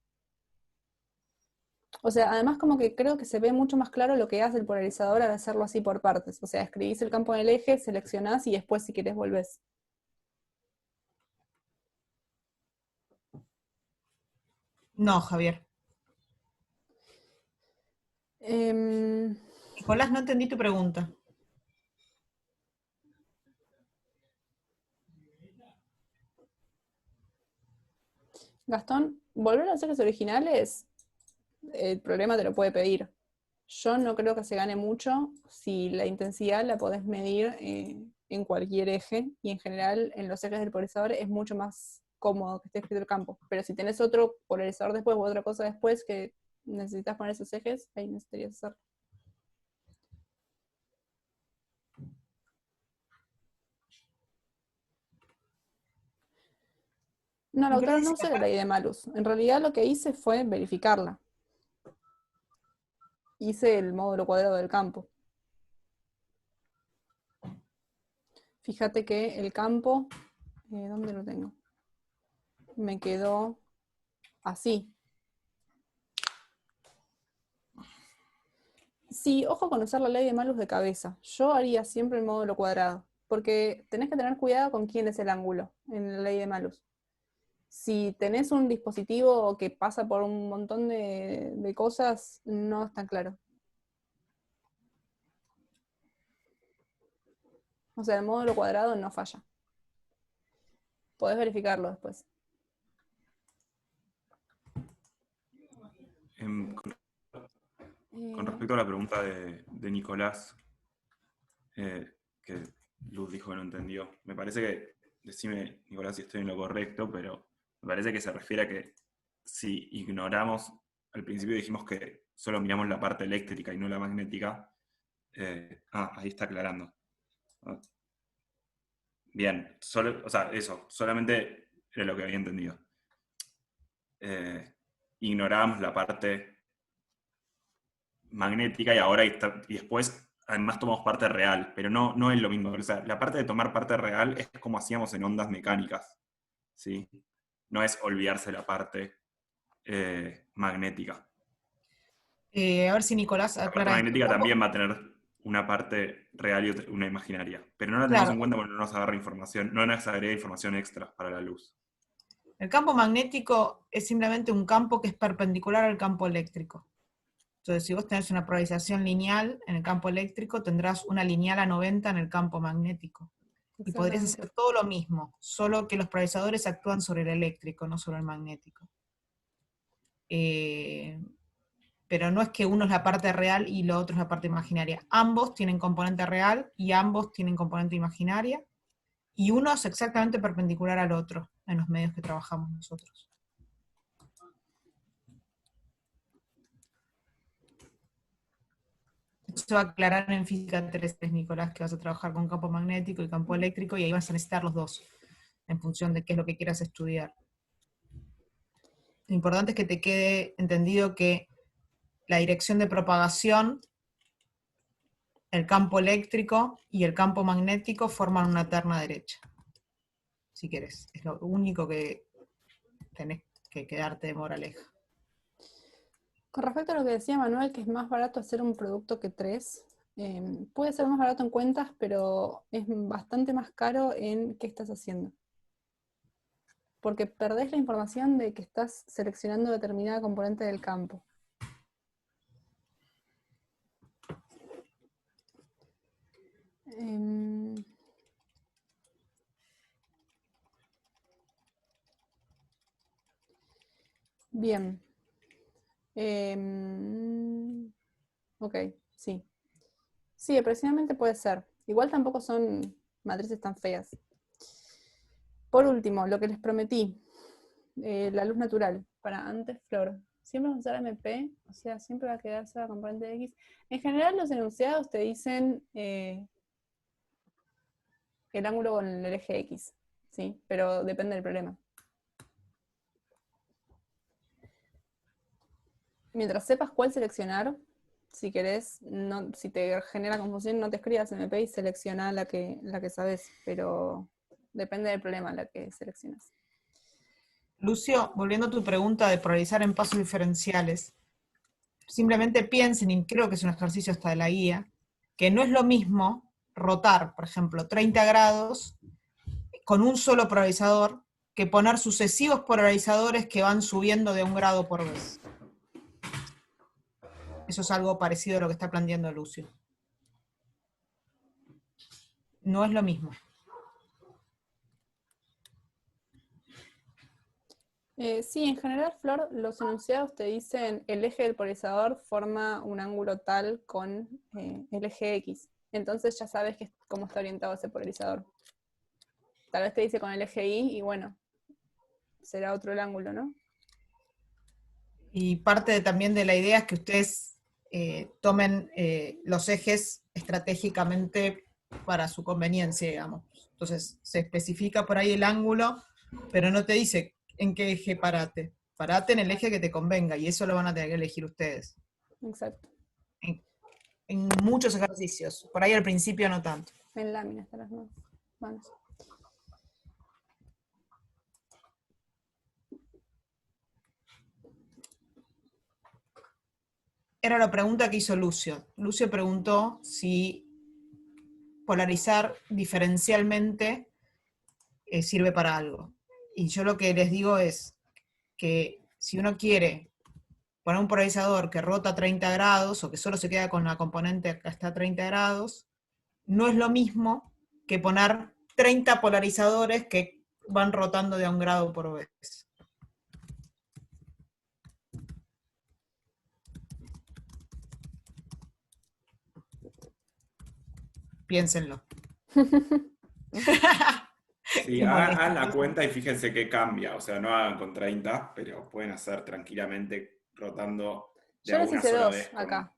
S1: O sea, además como que creo que se ve mucho más claro lo que hace el polarizador al hacerlo así por partes. O sea, escribís el campo en el eje, seleccionás y después si querés volvés.
S2: No, Javier. Nicolás, no entendí tu pregunta.
S1: Gastón, volver a los ejes originales, el problema te lo puede pedir. Yo no creo que se gane mucho si la intensidad la podés medir en cualquier eje, y en general en los ejes del polarizador es mucho más cómodo que esté escrito el campo. Pero si tenés otro polarizador después o otra cosa después que necesitas poner esos ejes, ahí necesitarías hacerlo. No, Lautaro, no usé la ley de Malus. En realidad lo que hice fue verificarla. Hice el módulo cuadrado del campo. Fíjate que el campo, ¿dónde lo tengo? Me quedó así. Sí, ojo con usar la ley de Malus de cabeza. Yo haría siempre el módulo cuadrado, porque tenés que tener cuidado con quién es el ángulo en la ley de Malus. Si tenés un dispositivo que pasa por un montón de cosas, no es tan claro. O sea, el módulo cuadrado no falla. Podés verificarlo después.
S3: Con respecto a la pregunta de Nicolás, que Luz dijo que no entendió, me parece que, decime Nicolás si estoy en lo correcto, pero me parece que se refiere a que si ignoramos, al principio dijimos que solo miramos la parte eléctrica y no la magnética. Ahí está aclarando. Bien, o sea, eso, solamente era lo que había entendido. Ignorábamos la parte magnética y después además tomamos parte real, pero no es lo mismo. O sea, la parte de tomar parte real es como hacíamos en ondas mecánicas, ¿sí? No es olvidarse la parte magnética.
S2: A ver si Nicolás
S3: La parte
S2: aclara esto.
S3: magnética también va a tener una parte real y una imaginaria, pero no la tenemos en cuenta porque no nos agarra información, no nos agrega información extra para la luz.
S2: El campo magnético es simplemente un campo que es perpendicular al campo eléctrico. Entonces, si vos tenés una polarización lineal en el campo eléctrico, tendrás una lineal a 90 en el campo magnético. Y podrías hacer todo lo mismo, solo que los polarizadores actúan sobre el eléctrico, no sobre el magnético. Pero no es que uno es la parte real y lo otro es la parte imaginaria. Ambos tienen componente real y ambos tienen componente imaginaria, y uno es exactamente perpendicular al otro en los medios que trabajamos nosotros. se va a aclarar en física 3, Nicolás, que vas a trabajar con campo magnético y campo eléctrico, y ahí vas a necesitar los dos, en función de qué es lo que quieras estudiar. Lo importante es que te quede entendido que la dirección de propagación, el campo eléctrico y el campo magnético forman una terna derecha. Si querés, es lo único que tenés que quedarte de moraleja.
S1: Con respecto a lo que decía Manuel, que es más barato hacer un producto que 3, puede ser más barato en cuentas, pero es bastante más caro en qué estás haciendo. Porque perdés la información de que estás seleccionando determinada componente del campo. Bien. Ok, sí. Sí, aproximadamente puede ser. Igual tampoco son matrices tan feas. Por último, lo que les prometí, la luz natural. Para antes, Flor. Siempre vamos a usar MP, o sea, siempre va a quedarse la componente de X. En general, los enunciados te dicen el ángulo con el eje X, ¿sí? Pero depende del problema. Mientras sepas cuál seleccionar, si querés, no, si te genera confusión, no te escribas MP y selecciona la que sabes, pero depende del problema la que seleccionas.
S2: Lucio, volviendo a tu pregunta de polarizar en pasos diferenciales, simplemente piensen, y creo que es un ejercicio hasta de la guía, que no es lo mismo rotar, por ejemplo, 30 grados con un solo polarizador que poner sucesivos polarizadores que van subiendo de 1 grado por vez. Eso es algo parecido a lo que está planteando Lucio. No es lo mismo.
S1: Sí, en general, Flor, los enunciados te dicen el eje del polarizador forma un ángulo tal con el eje X. Entonces ya sabes cómo está orientado ese polarizador. Tal vez te dice con el eje Y y bueno, será otro el ángulo, ¿no?
S2: Y parte también de la idea es que ustedes tomen los ejes estratégicamente para su conveniencia, digamos. Entonces se especifica por ahí el ángulo, pero no te dice en qué eje parate. Parate en el eje que te convenga, y eso lo van a tener que elegir ustedes.
S1: Exacto.
S2: En muchos ejercicios. Por ahí al principio no tanto.
S1: En láminas de las manos.
S2: Era la pregunta que hizo Lucio. Lucio preguntó si polarizar diferencialmente sirve para algo. Y yo lo que les digo es que si uno quiere poner un polarizador que rota a 30 grados o que solo se queda con la componente que está a 30 grados, no es lo mismo que poner 30 polarizadores que van rotando de a 1 grado por vez. Piénsenlo.
S3: Sí, hagan la cuenta y fíjense qué cambia. O sea, no hagan con 30, pero pueden hacer tranquilamente rotando de
S1: Yo
S3: a
S1: les
S3: una
S1: hice
S3: sola
S1: 2
S3: vez.
S1: acá.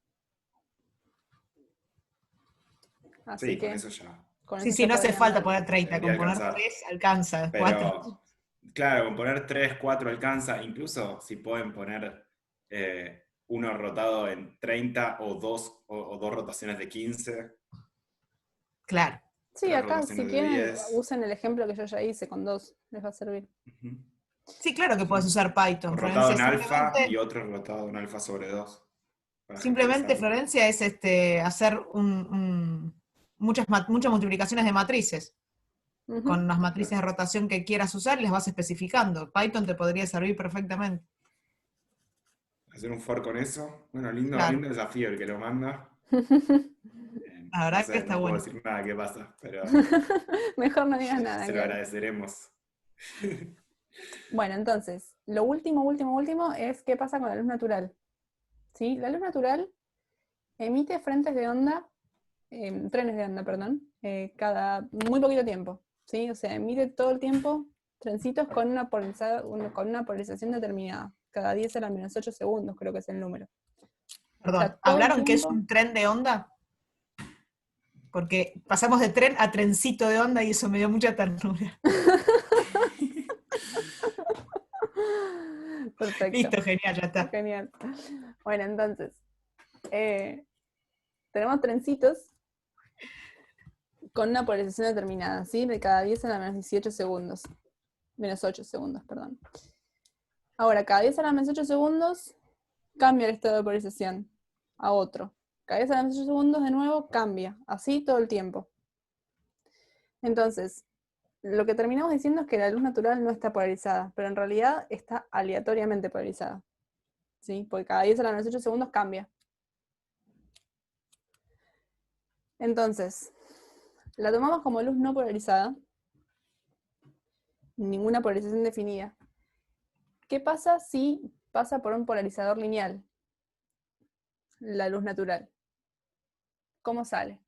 S1: Así
S3: Sí,
S1: que
S3: con eso ya
S2: Sí, no hace
S1: podrían
S2: falta
S1: dar.
S2: poner 30,
S3: debería
S2: con poner
S3: alcanzar.
S2: 3 alcanza, 4.
S3: Pero, claro, con poner 3, 4 alcanza. Incluso si pueden poner uno rotado en 30 o dos rotaciones de 15.
S2: Claro.
S1: Sí,
S3: 3
S1: acá si
S3: rotaciones de
S1: quieren
S3: 10.
S1: usen el ejemplo que yo ya hice con 2, les va a servir.
S3: Ujú.
S2: Sí, claro que puedes
S3: Sí.
S2: usar Python,
S3: Rotado
S2: Florencia.
S3: en alfa y
S2: Simplemente,
S3: otro rotado en alfa sobre 2. Para
S2: simplemente
S3: generalizarlo.
S2: Florencia, es hacer muchas multiplicaciones de matrices.
S1: Ujú.
S2: Con las matrices de rotación que quieras usar, les vas especificando. Python te podría servir perfectamente.
S3: Hacer un for con eso. Bueno, lindo,
S2: Claro.
S3: lindo desafío el que lo manda.
S2: La
S3: No
S2: verdad que
S3: sé,
S2: está
S3: no puedo
S2: bueno.
S3: decir nada qué pasa, pero
S1: Mejor no digas nada,
S3: se lo
S1: Guiel.
S3: agradeceremos.
S1: Bueno, entonces, lo último es qué pasa con la luz natural. ¿Sí? La luz natural emite frentes de onda, trenes de onda, perdón, cada muy poquito tiempo. ¿Sí? O sea, emite todo el tiempo trencitos con una polarización determinada. Cada 10 a la -8 segundos, creo que es el número. O
S2: Perdón,
S1: sea, todo el
S2: ¿hablaron que es
S1: tiempo.
S2: un tren de onda? porque pasamos de tren a trencito de onda y eso me dio mucha ternura.
S1: Perfecto.
S2: Listo, genial, ya está.
S1: Genial. Bueno, entonces, tenemos trencitos con una polarización determinada, ¿sí? De cada 10 a la menos 18 segundos. Menos 8 segundos, perdón. Ahora, cada 10 a la menos 8 segundos, cambia el estado de polarización a otro. Cada 10 a la menos 8 segundos, de nuevo, cambia. Así todo el tiempo. Entonces, lo que terminamos diciendo es que la luz natural no está polarizada, pero en realidad está aleatoriamente polarizada. ¿Sí? Porque cada 10 a la menos 8 segundos cambia. Entonces, la tomamos como luz no polarizada, ninguna polarización definida. ¿Qué pasa si pasa por un polarizador lineal? La luz natural. ¿Cómo sale?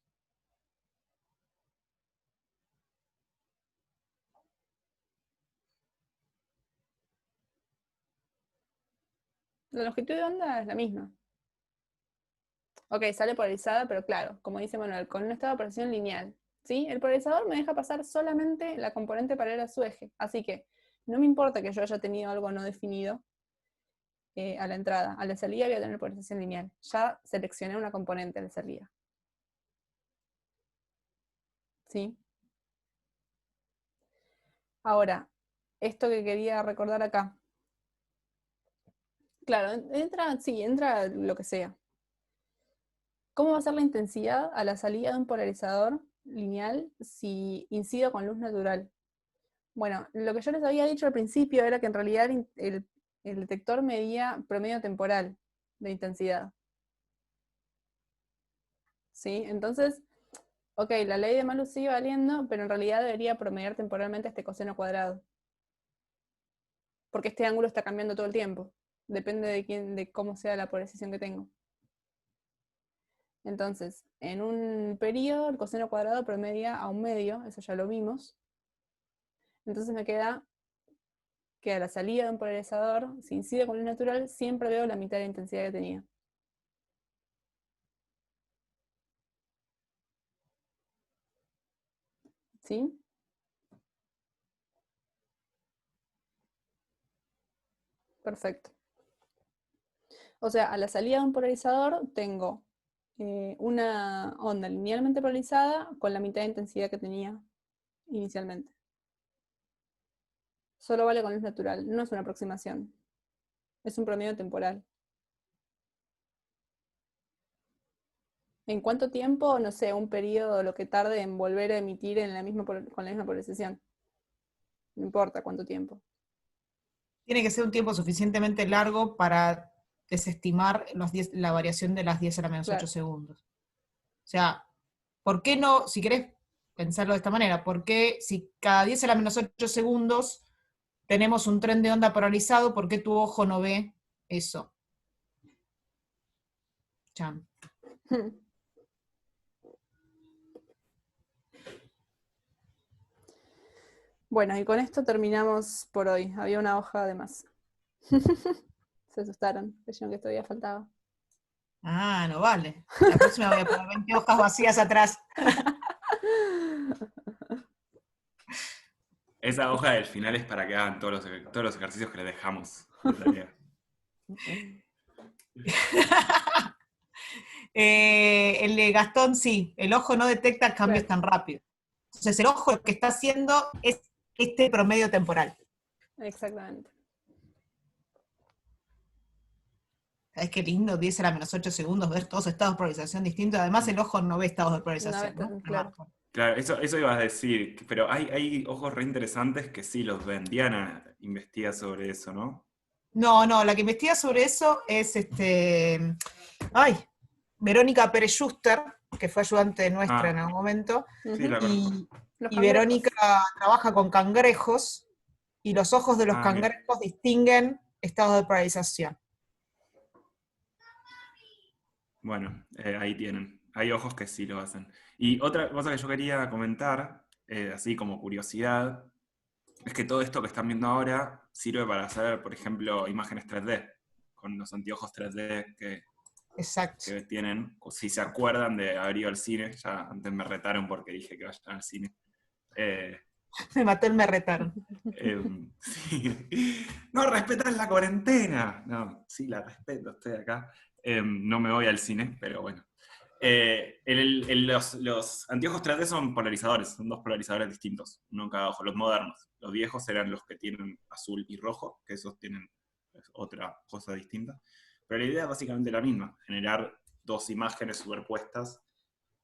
S1: La longitud de onda es la misma. Ok, sale polarizada, pero claro, como dice Manuel, con un estado de polarización lineal. ¿Sí? El polarizador me deja pasar solamente la componente paralela a su eje. Así que no me importa que yo haya tenido algo no definido a la entrada. A la salida voy a tener polarización lineal. Ya seleccioné una componente a la salida. ¿Sí? Ahora, esto que quería recordar acá. Claro, entra lo que sea. ¿Cómo va a ser la intensidad a la salida de un polarizador lineal si incido con luz natural? Bueno, lo que yo les había dicho al principio era que en realidad el detector medía promedio temporal de intensidad. ¿Sí? Entonces, ok, la ley de Malus sigue valiendo, pero en realidad debería promediar temporalmente este coseno cuadrado. Porque este ángulo está cambiando todo el tiempo. Depende de cómo sea la polarización que tengo. Entonces, en un periodo, el coseno cuadrado promedia a 1/2, eso ya lo vimos. Entonces me queda que a la salida de un polarizador, si incide con luz natural, siempre veo la mitad de la intensidad que tenía. ¿Sí? Perfecto. O sea, a la salida de un polarizador tengo una onda linealmente polarizada con la mitad de intensidad que tenía inicialmente. Solo vale con luz natural, no es una aproximación. Es un promedio temporal. ¿En cuánto tiempo? No sé, un periodo, lo que tarde en volver a emitir con la misma polarización. No importa cuánto tiempo.
S2: Tiene que ser un tiempo suficientemente largo para desestimar la variación de las 10 a la menos 8
S1: Claro.
S2: segundos. O sea, ¿por qué no, si querés pensarlo de esta manera, por qué si cada 10 a la menos 8 segundos tenemos un tren de onda polarizado, por qué tu ojo no ve eso? Chan.
S1: Bueno, y con esto terminamos por hoy. Había una hoja de más. Se asustaron, creyeron que todavía faltaba.
S2: Ah, no vale. La próxima voy a poner 20 hojas vacías atrás.
S3: Esa hoja del final es para que hagan todos los ejercicios que les dejamos de tarea.
S2: El de Gastón sí, el ojo no detecta cambios tan rápido. Entonces el ojo lo que está haciendo es este promedio temporal.
S1: Exactamente.
S2: ¿Sabes qué lindo? 10 a la menos 8 segundos, ver todos estados de polarización distintos. Además el ojo no ve estados de polarización, ¿no?
S1: Claro.
S3: Claro, eso ibas a decir, pero hay ojos re interesantes que sí los ven. Diana investiga sobre eso, ¿no?
S2: No, la que investiga sobre eso es Verónica Pérez Schuster, que fue ayudante nuestra en algún momento.
S3: Sí, la conozco.
S2: Y Verónica trabaja con cangrejos, y los ojos de los cangrejos distinguen estados de polarización.
S3: Bueno, ahí tienen. Hay ojos que sí lo hacen. Y otra cosa que yo quería comentar, así como curiosidad, es que todo esto que están viendo ahora sirve para hacer, por ejemplo, imágenes 3D, con los anteojos 3D que
S2: Exacto.
S3: que tienen, si se acuerdan de haber ido al cine, ya antes me retaron porque dije que vayan al cine.
S2: Me mató el me retaron.
S3: Sí. No respetan la cuarentena. No, sí, la respeto, estoy acá. No me voy al cine, pero bueno. Los anteojos 3D son polarizadores, son dos polarizadores distintos, uno en cada ojo, los modernos. Los viejos eran los que tienen azul y rojo, que esos tienen otra cosa distinta. Pero la idea es básicamente la misma, generar dos imágenes superpuestas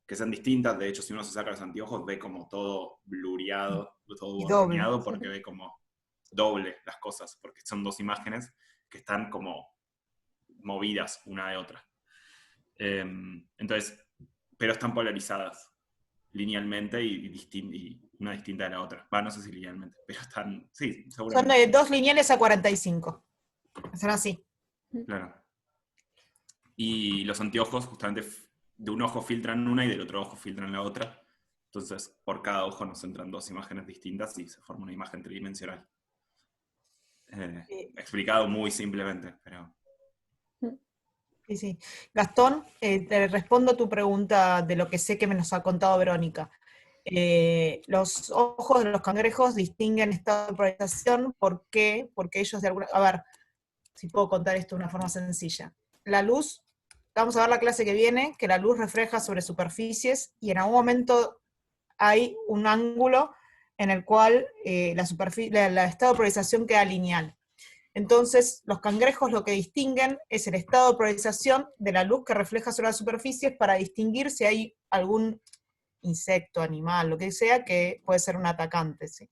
S3: que sean distintas. De hecho, si uno se saca los anteojos, ve como todo blureado, todo
S2: Y doble.
S3: borroneado, porque ve como doble las cosas, porque son dos imágenes que están como movidas una de otra. Entonces, pero están polarizadas linealmente y una distinta de la otra. No sé si linealmente, pero están, sí,
S2: Son
S3: seguramente.
S2: de 2 lineales a 45. Son así.
S3: Claro. Y los anteojos, justamente, de un ojo filtran una y del otro ojo filtran la otra. Entonces, por cada ojo nos entran dos imágenes distintas y se forma una imagen tridimensional. Explicado muy simplemente, pero...
S2: Sí, sí. Gastón, te respondo a tu pregunta de lo que sé que me nos ha contado Verónica. Los ojos de los cangrejos distinguen estado de polarización. ¿Por qué? Porque ellos de alguna... A ver, si puedo contar esto de una forma sencilla. La luz, vamos a ver la clase que viene, que la luz refleja sobre superficies y en algún momento hay un ángulo en el cual la estado de polarización queda lineal. Entonces, los cangrejos lo que distinguen es el estado de polarización de la luz que refleja sobre las superficies para distinguir si hay algún insecto, animal, lo que sea, que puede ser un atacante. ¿Sí?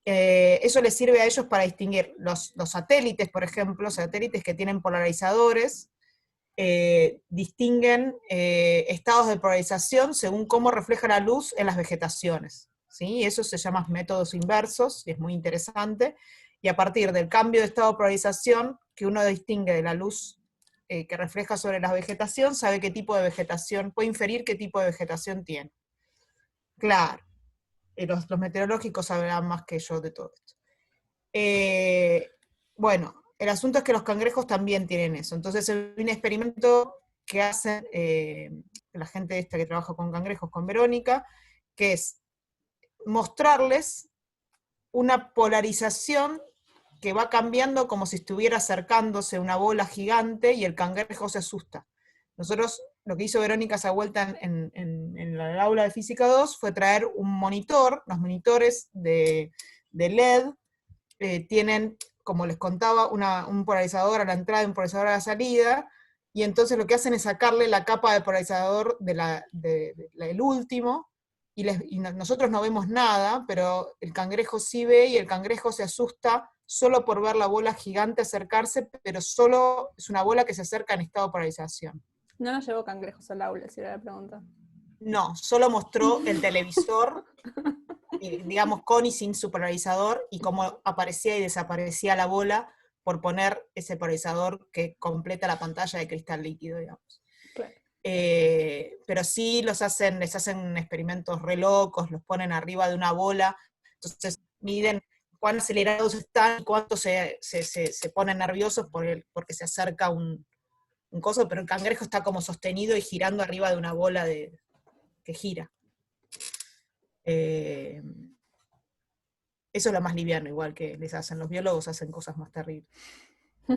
S2: Eso les sirve a ellos para distinguir los satélites, por ejemplo, satélites que tienen polarizadores, distinguen estados de polarización según cómo refleja la luz en las vegetaciones. ¿Sí? Eso se llama métodos inversos, y es muy interesante, y a partir del cambio de estado de polarización que uno distingue de la luz que refleja sobre la vegetación, sabe qué tipo de vegetación, puede inferir qué tipo de vegetación tiene. Claro, los meteorológicos sabrán más que yo de todo esto. Bueno, el asunto es que los cangrejos también tienen eso. Entonces, hay un experimento que hacen la gente esta que trabaja con cangrejos, con Verónica, que es mostrarles una polarización que va cambiando como si estuviera acercándose una bola gigante y el cangrejo se asusta. Nosotros, lo que hizo Verónica esa vuelta en el aula de Física 2 fue traer un monitor. Los monitores de LED tienen, como les contaba, un polarizador a la entrada y un polarizador a la salida, y entonces lo que hacen es sacarle la capa de polarizador del último, y nosotros no vemos nada, pero el cangrejo sí ve, y el cangrejo se asusta solo por ver la bola gigante acercarse, pero solo es una bola que se acerca en estado de polarización.
S1: No nos llevó cangrejos al aula, si era la pregunta.
S2: No, solo mostró el televisor, digamos con y sin su polarizador, y cómo aparecía y desaparecía la bola por poner ese polarizador que completa la pantalla de cristal líquido, digamos.
S1: Claro.
S2: Pero sí les hacen experimentos re locos, los ponen arriba de una bola, entonces miden cuán acelerados están y cuánto se ponen nerviosos porque se acerca un coso, pero el cangrejo está como sostenido y girando arriba de una bola que gira. Eso es lo más liviano, igual que les hacen. Los biólogos hacen cosas más terribles.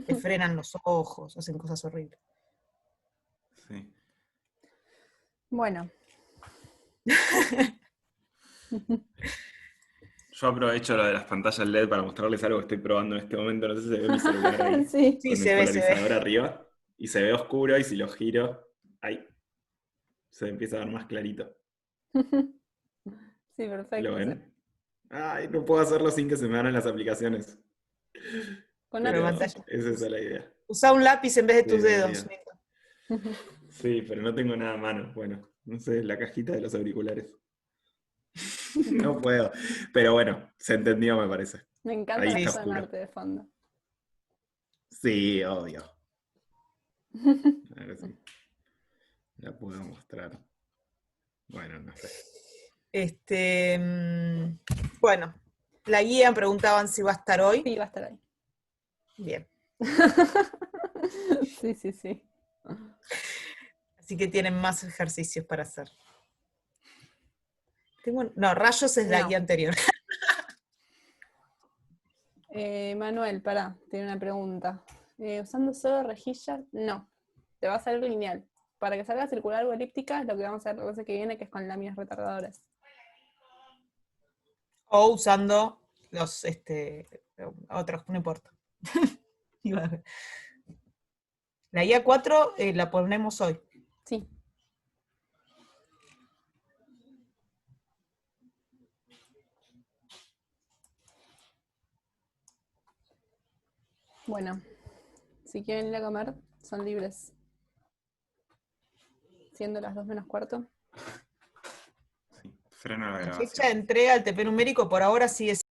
S2: Te frenan los ojos, hacen cosas horribles.
S3: Sí.
S1: Bueno.
S3: Yo aprovecho lo de las pantallas LED para mostrarles algo que estoy probando en este momento. No sé si se ve mi celular ahí.
S1: Sí.
S2: Sí,
S3: con
S2: se
S3: el
S2: ve,
S3: polarizador arriba. Y se ve oscuro, y si lo giro, ahí se empieza a ver más clarito.
S1: Sí, perfecto.
S3: ¿Lo ven? Ay, no puedo hacerlo sin que se me abran las aplicaciones.
S1: Con
S3: Pero
S1: una
S2: pantalla.
S3: es esa la idea.
S2: Usa un lápiz en vez de tus
S3: Sí,
S2: dedos.
S3: Sí, pero no tengo nada a mano. Bueno, no sé, la cajita de los auriculares. No puedo. Pero bueno, se entendió, me parece.
S1: Me encanta
S3: Ahí
S1: la
S3: está
S1: zona
S3: oscuro.
S1: arte de fondo.
S3: Sí, obvio. A ver si la puedo mostrar. Bueno, no sé.
S2: Bueno, la guía preguntaban si va a estar hoy.
S1: Sí, va a estar ahí.
S2: Bien.
S1: Sí.
S2: Así que tienen más ejercicios para hacer. No, rayos es la
S1: No.
S2: guía anterior.
S1: Manuel, pará, tiene una pregunta. ¿Usando solo rejillas? No, te va a salir lineal. Para que salga circular o elíptica es lo que vamos a ver la clase que viene, que es con láminas retardadoras.
S2: O usando los otros, no importa. La guía 4 la ponemos hoy.
S1: Sí. Bueno, si quieren ir a comer, son libres. Siendo las 2:45.
S3: Sí, freno la
S2: La
S3: grabación.
S2: fecha de entrega al TP numérico por ahora sigue